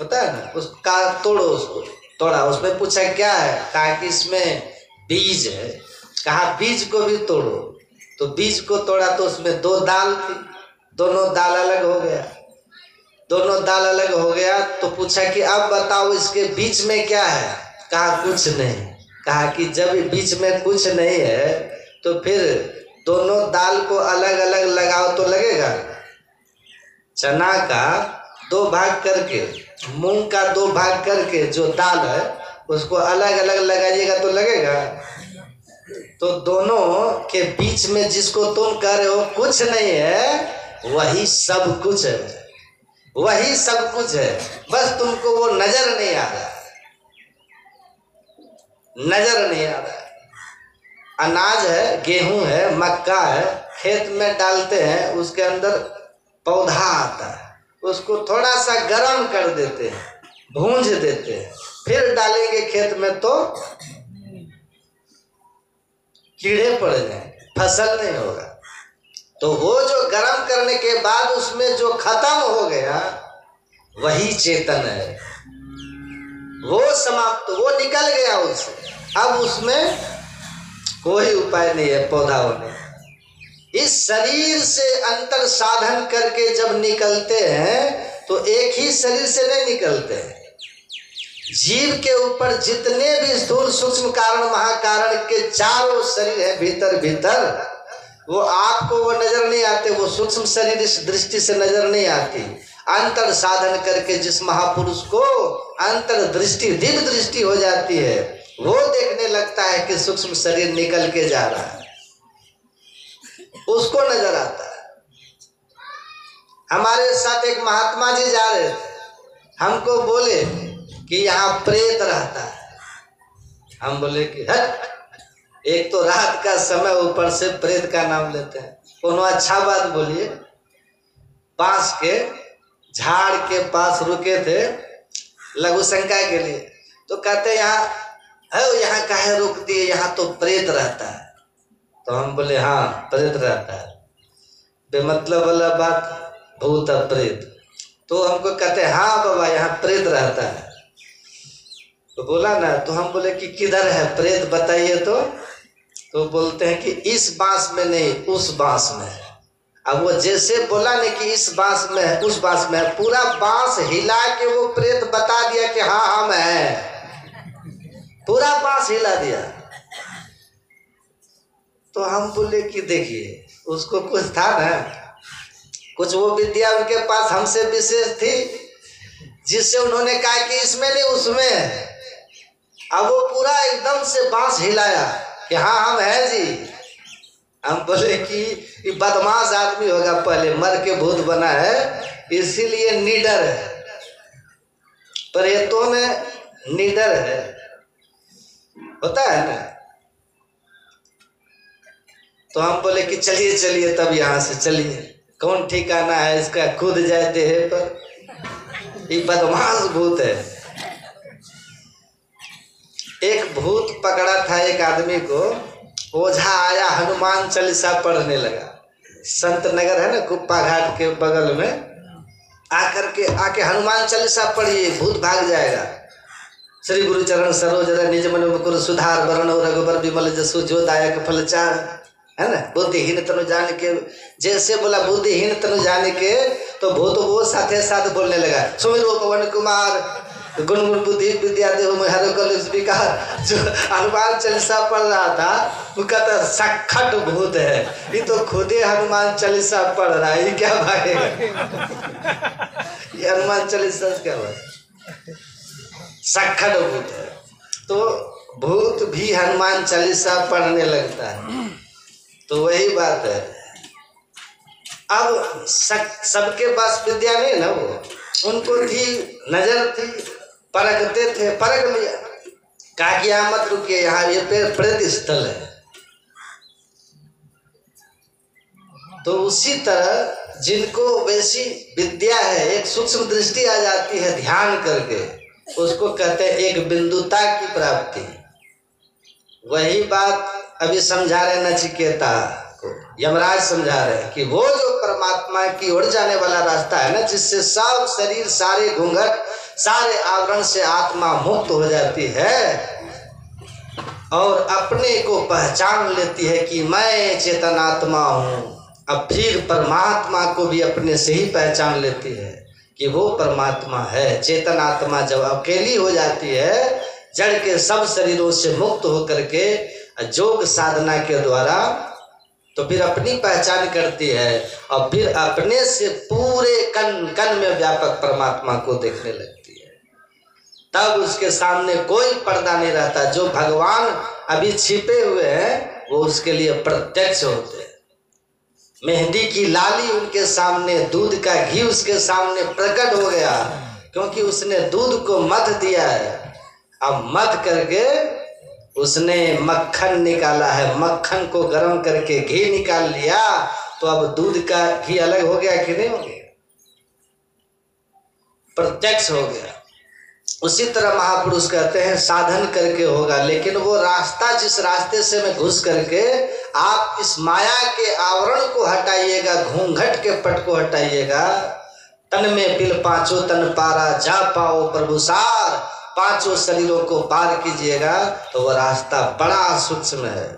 S1: होता है ना, उसका तोड़ो। उसको तोड़ा, उसमें पूछा क्या है? कहा कि इसमें बीज है। कहा बीज को भी तोड़ो, तो बीज को तोड़ा तो उसमें 2 दाल थी, दोनों दाल अलग हो गया। दोनों दाल अलग हो गया तो पूछा कि अब बताओ इसके बीच में क्या है? कहा कुछ नहीं। कहा कि जब बीच में कुछ नहीं है तो फिर दोनों दाल को अलग अलग लगाओ तो लगेगा? चना का 2 भाग करके, मूंग का 2 भाग करके जो दाल है उसको अलग अलग लगाइएगा तो लगेगा? तो दोनों के बीच में जिसको तुम कह रहे हो कुछ नहीं है, वही सब कुछ है। वही सब कुछ है, बस तुमको वो नजर नहीं आ रहा, नजर नहीं आ रहा। अनाज है, गेहूं है, मक्का है, खेत में डालते हैं, उसके अंदर पौधा आता है, उसको थोड़ा सा गर्म कर देते हैं, भूंज देते हैं, फिर डालेंगे खेत में तो कीड़े पड़ जाएंगे, फसल नहीं होगा। तो वो जो गर्म करने के बाद उसमें जो खत्म हो गया वही चेतन है, वो समाप्त, वो निकल गया उससे। अब उसमें कोई उपाय नहीं है पौधा होने। इस शरीर से अंतर साधन करके जब निकलते हैं तो एक ही शरीर से नहीं निकलते हैं। जीव के ऊपर जितने भी स्थूल सूक्ष्म कारण महाकारण के चारों शरीर है भीतर भीतर, वो आपको वो नजर नहीं आते, वो सूक्ष्म शरीर इस दृष्टि से नजर नहीं आती। अंतर साधन करके जिस महापुरुष को अंतर दृष्टि, दिव्य दृष्टि हो जाती है, वो देखने लगता है कि सूक्ष्म शरीर निकल के जा रहा है। उसको नजर आता है। हमारे साथ एक महात्मा जी जा रहे थे, हमको बोले कि यहाँ प्रेत रहता है। हम बोले कि हट, एक तो रात का समय, ऊपर से प्रेत का नाम लेते हैं। कोनो अच्छा बात बोलिए। बांस के झाड़ के पास रुके थे लघु शंका के लिए, तो कहते यहाँ है, यहाँ काहे रोक दिए, यहाँ तो प्रेत रहता है। तो हम बोले हाँ प्रेत रहता है, बेमतलब वाला बात, भूत और प्रेत। तो हमको कहते हैं हाँ बाबा यहाँ प्रेत रहता है। तो बोला ना, तो हम बोले कि किधर है प्रेत बताइए। तो बोलते हैं कि इस बांस में नहीं, उस बांस में है। अब वो जैसे बोला नहीं कि इस बांस में है, उस बांस में है, पूरा बांस हिला के वो प्रेत बता दिया कि हाँ हम हैं। पूरा बांस हिला दिया। तो हम बोले कि देखिए, उसको कुछ था ना, कुछ वो विद्या उनके पास हमसे विशेष थी, जिससे उन्होंने कहा कि इसमें नहीं उसमें है। अब वो पूरा एकदम से बांस हिलाया कि हाँ हम हैं जी। हम बोले कि ये बदमाश आदमी होगा, पहले मर के भूत बना है, इसीलिए निडर है, प्रेतों में निडर है, होता है ना। तो हम बोले कि चलिए चलिए तब यहाँ से चलिए, कौन ठिकाना है इसका, खुद जाए देह पर, ये बदमाश भूत है। एक भूत पकड़ा था एक आदमी को, ओझा आया, हनुमान चालीसा पढ़ने लगा। संत नगर है ना कुप्पा घाट के बगल में, आके हनुमान चालीसा पढ़िए भूत भाग जाएगा। श्री गुरु चरण सरोज रज निज मन मुकुर सुधार वरण रघुबर विमल जसु जो दायक फल चार, है ना। बुद्धिहीन तनु जान के, जैसे बोला बुद्धिहीन तनु जान के, तो भूत वो साथे साथ बोलने लगा, सुमिरो पवन कुमार गुणगुण बुद्धि विद्या देव में हर कल विकार। जो हनुमान चालीसा पढ़ रहा था वो कहता सखट भूत है, ये तो खुद ही हनुमान चालीसा पढ़ रहा है, ये क्या भागेगा। ये हनुमान चालीसा क्या हुआ, सखट भूत है। तो भूत भी हनुमान चालीसा पढ़ने लगता है। तो वही बात है। अब सबके पास विद्या नहीं ना, वो उनको थी, नजर थी, परखते थे, परख लिया, कहा कि यहाँ मत रुकिए, यहाँ ये प्रेत स्थल है। तो उसी तरह जिनको वैसी विद्या है, एक सूक्ष्म दृष्टि आ जाती है ध्यान करके, उसको कहते हैं एक बिंदुता की प्राप्ति। वही बात अभी समझा रहे नचिकेता को, यमराज समझा रहे हैं कि वो जो परमात्मा की ओर जाने वाला रास्ता है ना, जिससे सब शरीर, सारे घूंघट, सारे आवरण से आत्मा मुक्त हो जाती है और अपने को पहचान लेती है कि मैं चेतनात्मा हूँ। अब फिर परमात्मा को भी अपने से ही पहचान लेती है कि वो परमात्मा है। चेतनात्मा जब अकेली हो जाती है, जड़ के सब शरीरों से मुक्त होकर के योग साधना के द्वारा, तो फिर अपनी पहचान करती है और फिर अपने से पूरे कण कण में व्यापक परमात्मा को देखने लगती है। तब उसके सामने कोई पर्दा नहीं रहता। जो भगवान अभी छिपे हुए हैं वो उसके लिए प्रत्यक्ष होते हैं। मेहंदी की लाली उनके सामने, दूध का घी उसके सामने प्रकट हो गया, क्योंकि उसने दूध को मथ दिया है। अब मथ करके उसने मक्खन निकाला है, मक्खन को गर्म करके घी निकाल लिया, तो अब दूध का घी अलग हो गया कि नहीं हो गया, प्रत्यक्ष हो गया। उसी तरह महापुरुष कहते हैं साधन करके होगा, लेकिन वो रास्ता जिस रास्ते से मैं घुस करके आप इस माया के आवरण को हटाइएगा, घूंघट के पट को हटाइएगा, तन में पिल पांचों तन पारा जा पाओ प्रभु सार, पांचों शरीरों को पार कीजिएगा, तो वह रास्ता बड़ा सूक्ष्म है।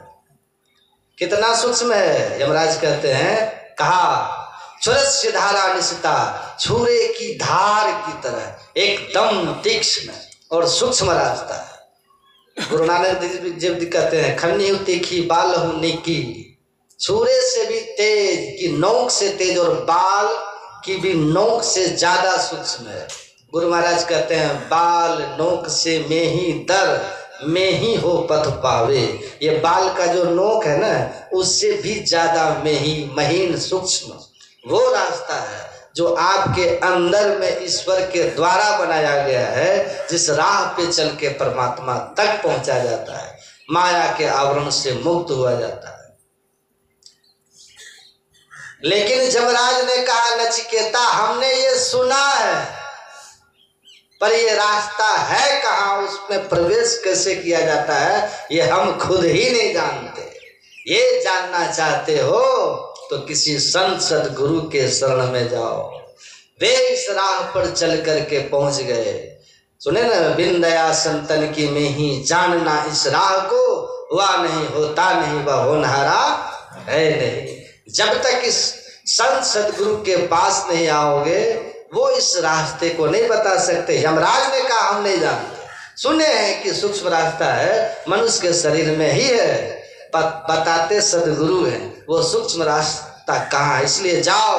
S1: कितना सूक्ष्म है, यमराज कहते हैं, कहा छुरस्य धारा निशिता, छुरे की धार की तरह एकदम तीक्ष्ण और सूक्ष्म रास्ता है। गुरु नानक देव जी कहते हैं खन्नी तीखी बाल हूं निकी, छुरे से भी तेज की नोक से तेज और बाल की भी नोक से ज्यादा सूक्ष्म है। गुरु महाराज कहते हैं बाल नोक से में ही दर, में ही हो पथ पावे। ये बाल का जो नोक है ना, उससे भी ज्यादा महीन सूक्ष्म वो रास्ता है जो आपके अंदर में ईश्वर के द्वारा बनाया गया है, जिस राह पे चल के परमात्मा तक पहुंचा जाता है, माया के आवरण से मुक्त हुआ जाता है। लेकिन जमराज ने कहा, नचिकेता हमने ये सुना है, पर ये रास्ता है कहाँ, उसमें प्रवेश कैसे किया जाता है, ये हम खुद ही नहीं जानते। ये जानना चाहते हो तो किसी संत सदगुरु के शरण में जाओ। वे इस राह पर चल करके पहुंच गए। सुने ना, बिंदया संतन की में ही जानना इस राह को, हुआ नहीं होता नहीं वह होनहारा है नहीं। जब तक इस संत सदगुरु के पास नहीं आओगे, वो इस रास्ते को नहीं बता सकते। यमराज ने कहा हम नहीं जानते, सुने हैं कि सूक्ष्म रास्ता है, मनुष्य के शरीर में ही है, बताते सदगुरु हैं, वो सूक्ष्म रास्ता कहाँ है, इसलिए जाओ।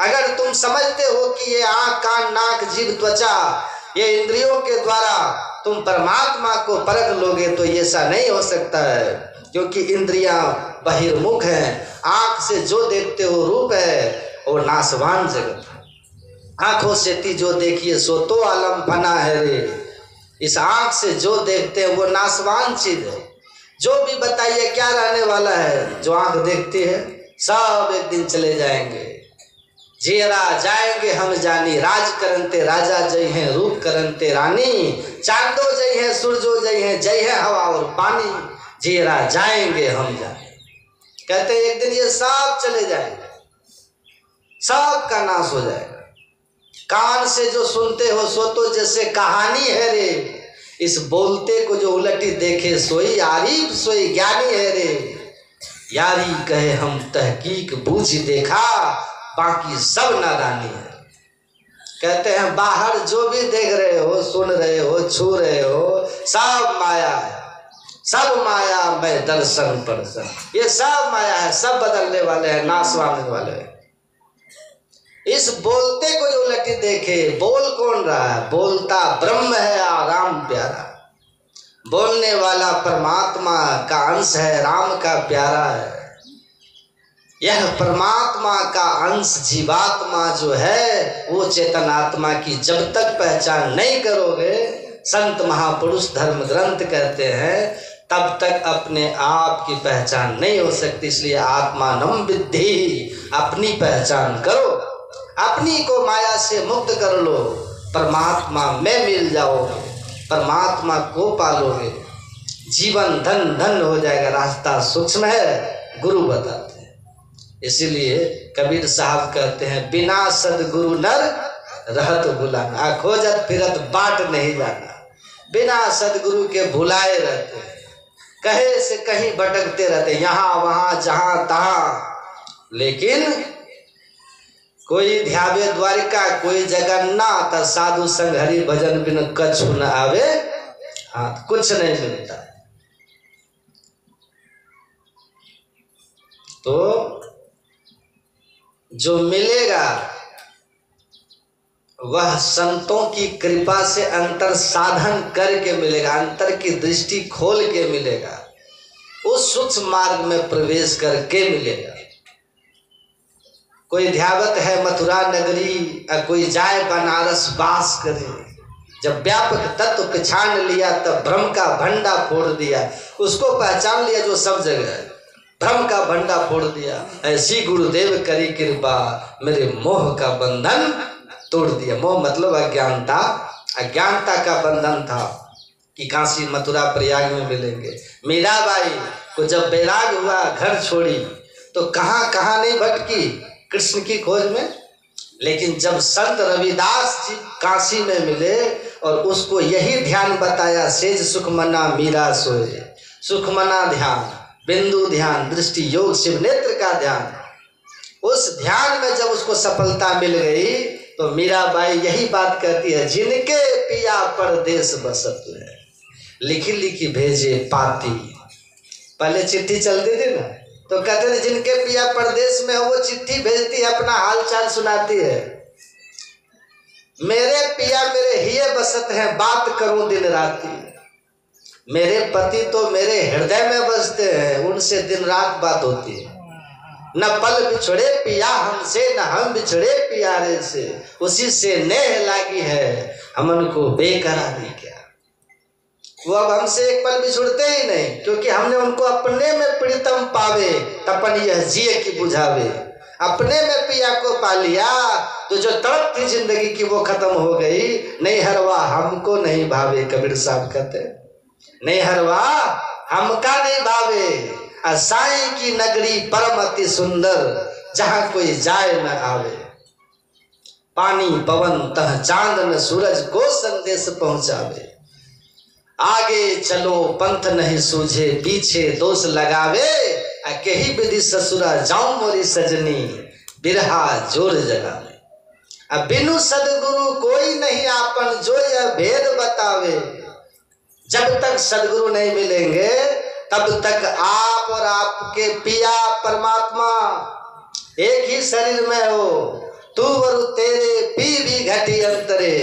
S1: अगर तुम समझते हो कि ये आँख कान नाक जीभ त्वचा ये इंद्रियों के द्वारा तुम परमात्मा को परख लोगे, तो ये ऐसा नहीं हो सकता है, क्योंकि इंद्रियां बहिर्मुख हैं। आँख से जो देखते हो रूप है, वो नाशवान जगत है। आँखों से ती जो देखिए सो तो आलम फना है रे। इस आँख से जो देखते हैं वो नाशवान चीज है। जो भी बताइए क्या रहने वाला है, जो आँख देखती है सब एक दिन चले जाएंगे। जेरा जाएंगे हम जानी, राज करनते राजा जय हैं, रूप करनते रानी, चांदो जय हैं, सूरजो जय हैं, जय है हवा और पानी, जेरा जाएंगे हम जाने। कहते हैं एक दिन ये सब चले जाएंगे, सब का नाश हो जाएगा। कान से जो सुनते हो सो तो जैसे कहानी है रे, इस बोलते को जो उलटी देखे सोई आरिफ सोई ज्ञानी है रे। यारी कहे हम तहकीक बूझ देखा, बाकी सब नादानी है। कहते हैं बाहर जो भी देख रहे हो, सुन रहे हो, छू रहे हो, सब माया है, सब माया में दर्शन परसन, ये सब माया है, सब बदलने वाले हैं, नाशवान होने वाले हैं। इस बोलते को जो उलटी देखे, बोल कौन रहा है, बोलता ब्रह्म है राम प्यारा, बोलने वाला परमात्मा का अंश है, राम का प्यारा है। यह परमात्मा का अंश जीवात्मा जो है, वो चेतन आत्मा की जब तक पहचान नहीं करोगे, संत महापुरुष धर्म ग्रंथ कहते हैं, तब तक अपने आप की पहचान नहीं हो सकती। इसलिए आत्मानम विद्धि, अपनी पहचान करो, अपनी को माया से मुक्त कर लो, परमात्मा में मिल जाओगे, परमात्मा को पालोगे, जीवन धन धन हो जाएगा। रास्ता सूक्ष्म है, गुरु बताते हैं। इसीलिए कबीर साहब कहते हैं, बिना सदगुरु नर रहत भुलाना, खोजत फिरत बाट नहीं जाना। बिना सदगुरु के भुलाए रहते हैं, कहे से कहीं भटकते रहते, यहाँ वहाँ जहाँ तहाँ। लेकिन कोई ध्यावे द्वारिका, कोई जगन्नाथ, साधु संग हरि भजन बिन कछु न आवे, हाँ कुछ नहीं मिलता। तो जो मिलेगा वह संतों की कृपा से अंतर साधन करके मिलेगा, अंतर की दृष्टि खोल के मिलेगा, उस सूक्ष्म मार्ग में प्रवेश करके मिलेगा। कोई ध्यावत है मथुरा नगरी, कोई जाए बनारस बास करे। जब व्यापक तत्व पहचान लिया तब भ्रम का भंडा फोड़ दिया। उसको पहचान लिया जो सब जगह है, भ्रम का भंडा फोड़ दिया। ऐसी गुरुदेव करी कृपा, मेरे मोह का बंधन तोड़ दिया। मोह मतलब अज्ञानता, अज्ञानता का बंधन था कि काशी मथुरा प्रयाग में मिलेंगे। मीराबाई को जब बैराग हुआ, घर छोड़ी, तो कहाँ कहाँ नहीं भटकी कृष्ण की खोज में। लेकिन जब संत रविदास जी काशी में मिले और उसको यही ध्यान बताया, सेज सुखमना मीरा सोए। सुखमना ध्यान, बिंदु ध्यान, दृष्टि योग, शिव नेत्र का ध्यान। उस ध्यान में जब उसको सफलता मिल गई तो मीराबाई यही बात कहती है, जिनके पिया परदेश बसत है, लिखी लिखी भेजे पाती। पहले चिट्ठी चलती थी ना, तो कहते थे जिनके पिया परदेश में हो वो चिट्ठी भेजती है, अपना हाल चाल सुनाती है। मेरे पिया मेरे हिये बसत हैं, बात करूं दिन राती। मेरे पति तो मेरे हृदय में बसते हैं, उनसे दिन रात बात होती है। न पल बिछड़े पिया हमसे, न हम बिछड़े प्यारे से, उसी से नेह लागी है हमन को बेकरारी क्या। वो अब हमसे एक पल भी छुड़ते ही नहीं, क्योंकि हमने उनको अपने में प्रीतम पावे, तपन यह जिए की बुझावे। अपने में पिया को पा लिया तो जो तड़प थी जिंदगी की वो खत्म हो गई। नहीं हरवा हमको नहीं भावे, कबीर साहब कहते, नहीं हरवा हमका नहीं भावे। साईं की नगरी परम अति सुंदर, जहां कोई जाए न आवे। पानी पवन तह चांद न सूरज को संदेश पहुंचावे। आगे चलो पंथ नहीं सूझे, पीछे दोष लगावे। कही विधि ससुरा जाऊं मोरी सजनी, बिरहा जोर जगावे। अब बिनु सदगुरु कोई नहीं आपन, जो यह भेद बतावे। जब तक सदगुरु नहीं मिलेंगे तब तक आप और आपके पिया परमात्मा एक ही शरीर में हो। तू वरु तेरे पी भी घटी अंतरे।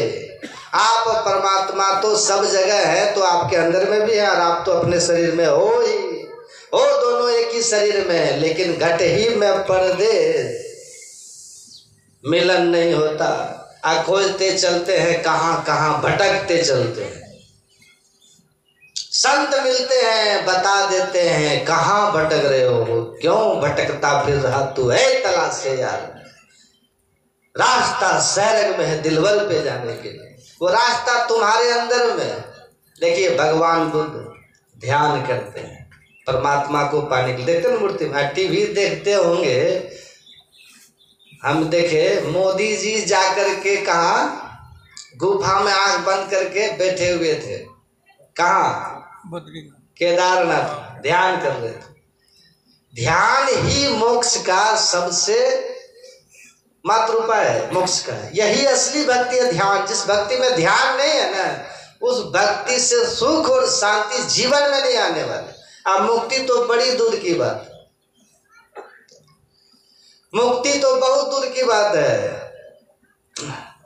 S1: आप परमात्मा तो सब जगह है, तो आपके अंदर में भी है और आप तो अपने शरीर में हो ही हो, दोनों एक ही शरीर में है। लेकिन घट ही में पर्दे मिलन नहीं होता। खोजते चलते हैं कहां कहां, भटकते चलते हैं। संत मिलते हैं बता देते हैं कहां भटक रहे हो, क्यों भटकता फिर रहा तू है तलाशे यार। रास्ता सैरग में है दिलवर पे जाने के लिए, वो रास्ता तुम्हारे अंदर में। देखिए भगवान बुद्ध ध्यान करते हैं परमात्मा को पाने के लिए। देखते ना मूर्ति में, टीवी देखते होंगे, हम देखे मोदी जी जाकर के कहा गुफा में आंख बंद करके बैठे हुए थे। कहाँ? केदारनाथ ध्यान कर रहे थे। ध्यान ही मोक्ष का सबसे मात्र उपाय है, मोक्ष का। यही असली भक्ति है ध्यान। जिस भक्ति में ध्यान नहीं है ना, उस भक्ति से सुख और शांति जीवन में नहीं आने वाले। अब मुक्ति तो बड़ी दूर की बात, मुक्ति तो बहुत दूर की बात है।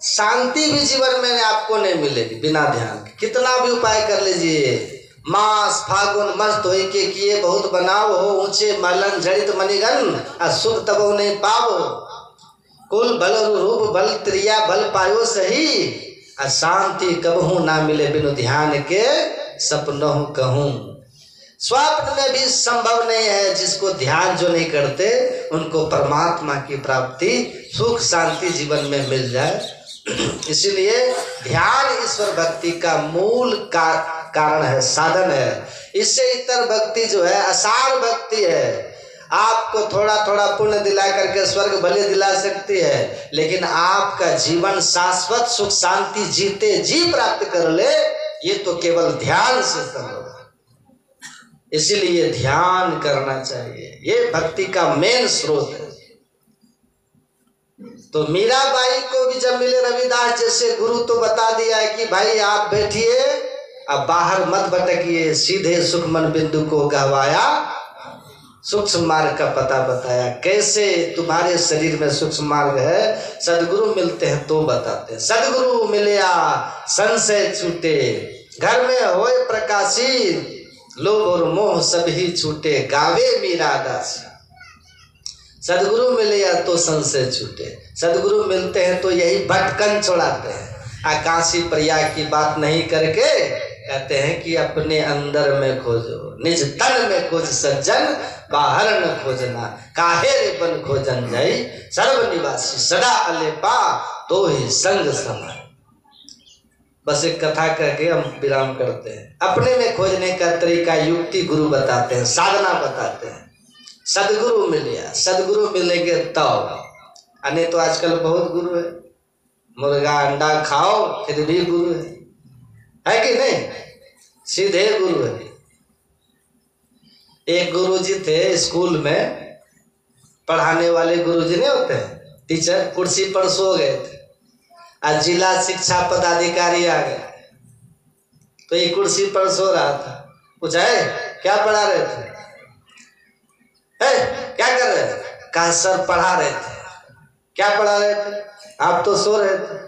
S1: शांति भी जीवन में आपको नहीं मिलेगी बिना ध्यान के। कितना भी उपाय कर लीजिए, मास फागुन मस्त हो के किए बहुत बनाओ हो, ऊंचे मलन झड़ित मणिगन सुख तबो नहीं पाओ। कुल बल रूप बल त्रिया बल पायो सही, अशांति कबहू ना मिले बिनु ध्यान के सपनों कहूं। स्वप्न में भी संभव नहीं है। जिसको ध्यान जो नहीं करते उनको परमात्मा की प्राप्ति सुख शांति जीवन में मिल जाए। इसलिए ध्यान ईश्वर भक्ति का मूल कारण है, साधन है। इससे इतर भक्ति जो है आसार भक्ति है। आपको थोड़ा थोड़ा पुण्य दिला करके स्वर्ग भले दिला सकती है, लेकिन आपका जीवन शाश्वत सुख शांति जीते जी प्राप्त कर ले, ये तो केवल ध्यान से संभव है। इसीलिए ध्यान करना चाहिए, ये भक्ति का मेन स्रोत है। तो मीराबाई को भी जब मिले रविदास जैसे गुरु, तो बता दिया है कि भाई आप बैठिए, अब बाहर मत भटकिए, सीधे सुखमन बिंदु को गहवाया, सूक्ष्म मार्ग का पता बताया। कैसे तुम्हारे शरीर में सूक्ष्म मार्ग है, सदगुरु मिलते हैं तो बताते हैं। सदगुरु मिलिया संशय छूटे, घर में होए प्रकाशी, लोभ और मोह सभी छूटे, गावे मीरा दासी। सदगुरु मिलिया तो संशय छूटे, सदगुरु मिलते हैं तो यही भटकन छोड़ाते हैं। काशी प्रयाग की बात नहीं करके कहते हैं कि अपने अंदर में खोजो, निज तन में खोज सज्जन, बाहर न खोजना, काहे रे बन खोजन जाई, सर्व निवासी सदा अलेपा, तो ही संग समाए। बस एक कथा करके हम विराम करते हैं। अपने में खोजने का तरीका युक्ति गुरु बताते हैं, साधना बताते हैं। सदगुरु मिलिया, सदगुरु मिलेंगे तब। अन्य तो आजकल बहुत गुरु है, मुर्गा अंडा खाओ फिर भी गुरु है कि नहीं? सीधे गुरु है। एक गुरुजी थे स्कूल में, पढ़ाने वाले गुरुजी नहीं होते हैं, टीचर, कुर्सी पर सो गए थे। आज जिला शिक्षा पदाधिकारी आ गए, तो ये कुर्सी पर सो रहा था। पूछा है क्या पढ़ा रहे थे? क्या कर रहे थे? कहा सर पढ़ा रहे थे। क्या पढ़ा रहे थे? आप तो सो रहे थे।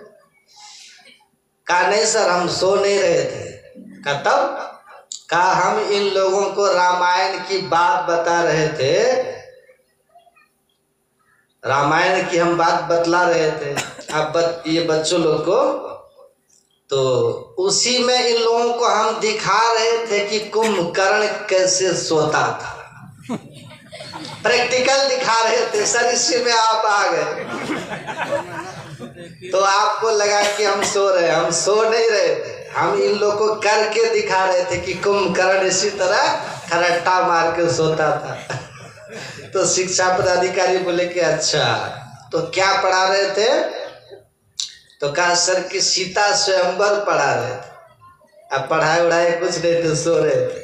S1: कहा नहीं सर हम सो नहीं रहे थे। कहा तब? कहा हम इन लोगों को रामायण की बात बता रहे थे, रामायण की हम बात बतला रहे थे अब ये बच्चों लोग को, तो उसी में इन लोगों को हम दिखा रहे थे कि कुंभकर्ण कैसे सोता था। प्रैक्टिकल दिखा रहे थे सर, इसी में आप आ गए। तो आपको लगा कि हम सो रहे, हम सो नहीं रहे थे, हम इन लोग को करके दिखा रहे थे कि कुंभकर्ण इसी तरह खरट्टा मार के सोता था। तो शिक्षा पदाधिकारी बोले कि अच्छा, तो क्या पढ़ा रहे थे? तो कहा सर कि सीता स्वयंवर पढ़ा रहे थे। अब पढ़ाए उढ़ाए कुछ नहीं थे, सो रहे थे।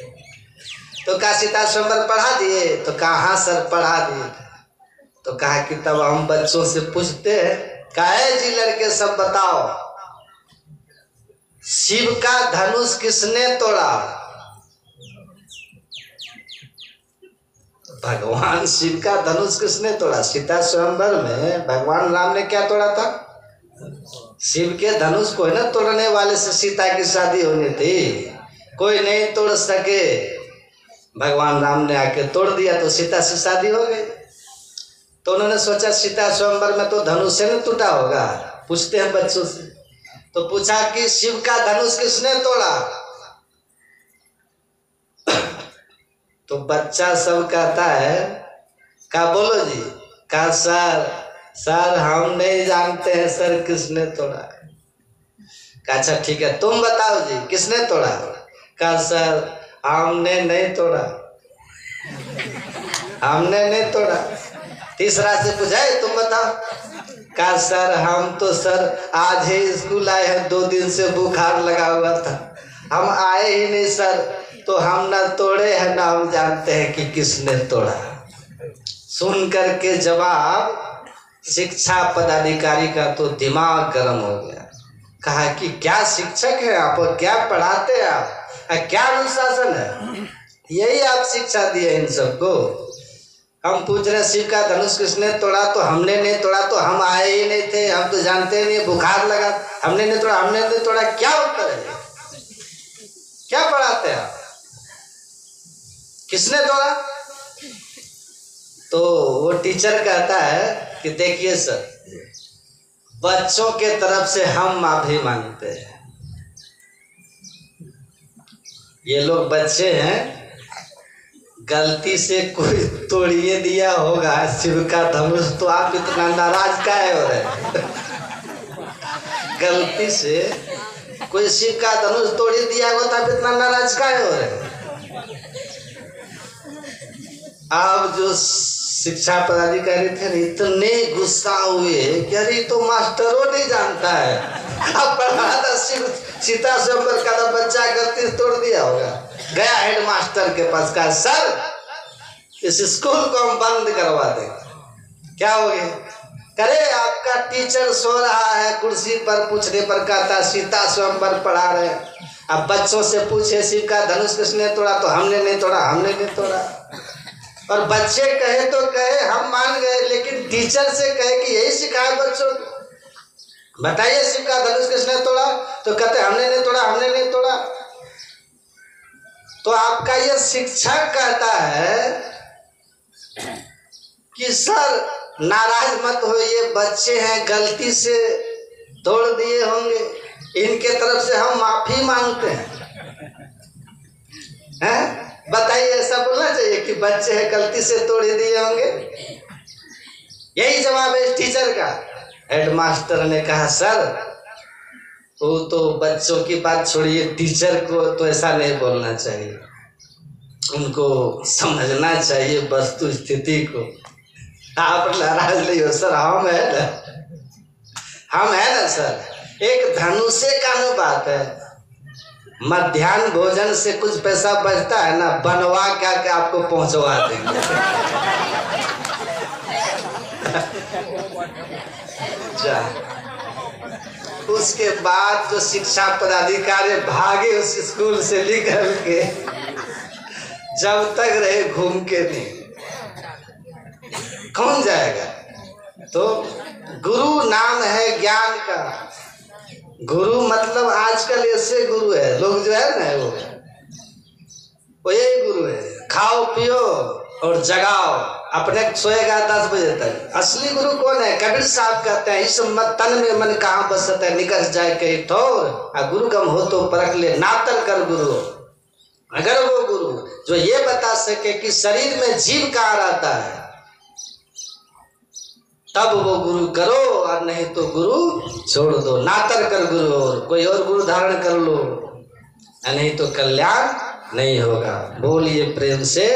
S1: तो कहा सीता स्वयंवर पढ़ा दिए? तो कहा हाँ सर पढ़ा दिए। तो कहा कि तब हम बच्चों से पूछते हैं, कहे जी लड़के सब बताओ, शिव का धनुष किसने तोड़ा? भगवान शिव का धनुष किसने तोड़ा? सीता स्वयंवर में भगवान राम ने क्या तोड़ा था? शिव के धनुष को ना तोड़ने वाले से सीता की शादी होनी थी, कोई नहीं तोड़ सके, भगवान राम ने आके तोड़ दिया तो सीता से शादी हो गई। तो उन्होंने सोचा सीता स्वयंवर में तो धनुष से न टूटा होगा, पूछते हैं बच्चों से। तो पूछा कि शिव का धनुष किसने तोड़ा? तो बच्चा सब कहता है, क्या बोलो जी? कहा सर हम नहीं जानते हैं सर किसने तोड़ा। कहा अच्छा ठीक है तुम बताओ जी किसने तोड़ा? कहा सर हमने नहीं तोड़ा, हमने नहीं तोड़ा। तीसरा से पूछा तुम बताओ? कहा सर हम तो सर आज ही स्कूल आए हैं, 2 दिन से बुखार लगा हुआ था, हम आए ही नहीं सर, तो हम ना तोड़े हैं ना हम जानते हैं कि किसने तोड़ा। सुन करके जवाब शिक्षा पदाधिकारी का तो दिमाग गर्म हो गया। कहा कि क्या शिक्षक है आप, क्या पढ़ाते हैं आप, क्या अनुशासन है, यही आप शिक्षा दिए इन सबको? हम पूछ रहे शिव का धनुष किसने तोड़ा? तो हमने नहीं तोड़ा, तो हम आए ही नहीं थे, हम तो जानते नहीं, बुखार लगा, हमने नहीं तोड़ा, हमने नहीं तोड़ा। क्या उत्तर है? क्या पढ़ाते हैं आप? किसने तोड़ा? तो वो टीचर कहता है कि देखिए सर, बच्चों के तरफ से हम माफी मांगते हैं, ये लोग बच्चे हैं, गलती से कोई तोड़िए दिया होगा शिव का धनुष, तो आप इतना नाराज काहे हो रहे? गलती से कोई शिव का धनुष तोड़ी दिया होगा तो आप इतना नाराज काहे हो रहे? अब जो शिक्षा पदाधिकारी थे इतने गुस्सा हुए कि अरे तो मास्टरों नहीं जानता है, अब पढ़ा था सीता स्वयंवर का, बच्चा गलती से तोड़ दिया होगा। गया हेड मास्टर के पास, कहा सर इस स्कूल को हम बंद करवा दें। क्या हो गया? करे आपका टीचर सो रहा है कुर्सी पर, पूछने पर कहता सीता स्वयंवर पढ़ा रहे। अब बच्चों से पूछे शिव का धनुष किसने तोड़ा? तो हमने नहीं तोड़ा, हमने नहीं तोड़ा। और बच्चे कहे तो कहे हम मान गए, लेकिन टीचर से कहे कि यही सिखाए बच्चों को, बताइए शिव का धनुष किसने तोड़ा? तो कहते हमने नहीं तोड़ा, हमने नहीं तोड़ा। तो आपका ये शिक्षक कहता है कि सर नाराज मत होइए, बच्चे हैं गलती से तोड़ दिए होंगे, इनके तरफ से हम माफी मांगते हैं। बताइए ऐसा बोलना चाहिए कि बच्चे हैं गलती से तोड़ दिए होंगे? यही जवाब है टीचर का। हेडमास्टर ने कहा सर वो तो बच्चों की बात छोड़िए, टीचर को तो ऐसा नहीं बोलना चाहिए, उनको समझना चाहिए वस्तु स्थिति को। आप नाराज नहीं हो सर, हम है ना सर, एक धनुषे का न बात है, मध्याह्न भोजन से कुछ पैसा बचता है ना, बनवा क्या के आपको पहुंचवा देंगे। उसके बाद जो शिक्षा पदाधिकारी भागे उस स्कूल से निकल के, जब तक रहे घूम के नहीं, कौन जाएगा? तो गुरु नाम है ज्ञान का, गुरु मतलब आजकल ऐसे गुरु है लोग जो है ना वो वो यही गुरु है। खाओ पियो और जगाओ, अपने सोएगा 10 बजे तक। असली गुरु कौन है? कबीर साहब कहते हैं, इस तन में मन कहाँ बसत है, निकस जाए कहीं ठोर, गुरु कम हो तो परख ले, नातर कर गुरु। अगर वो गुरु जो ये बता सके कि शरीर में जीव कहाँ रहता है, तब वो गुरु करो, और नहीं तो गुरु छोड़ दो। नातर कर गुरु, और कोई और गुरु धारण कर लो, नहीं तो कल्याण नहीं होगा। बोलिए प्रेम से।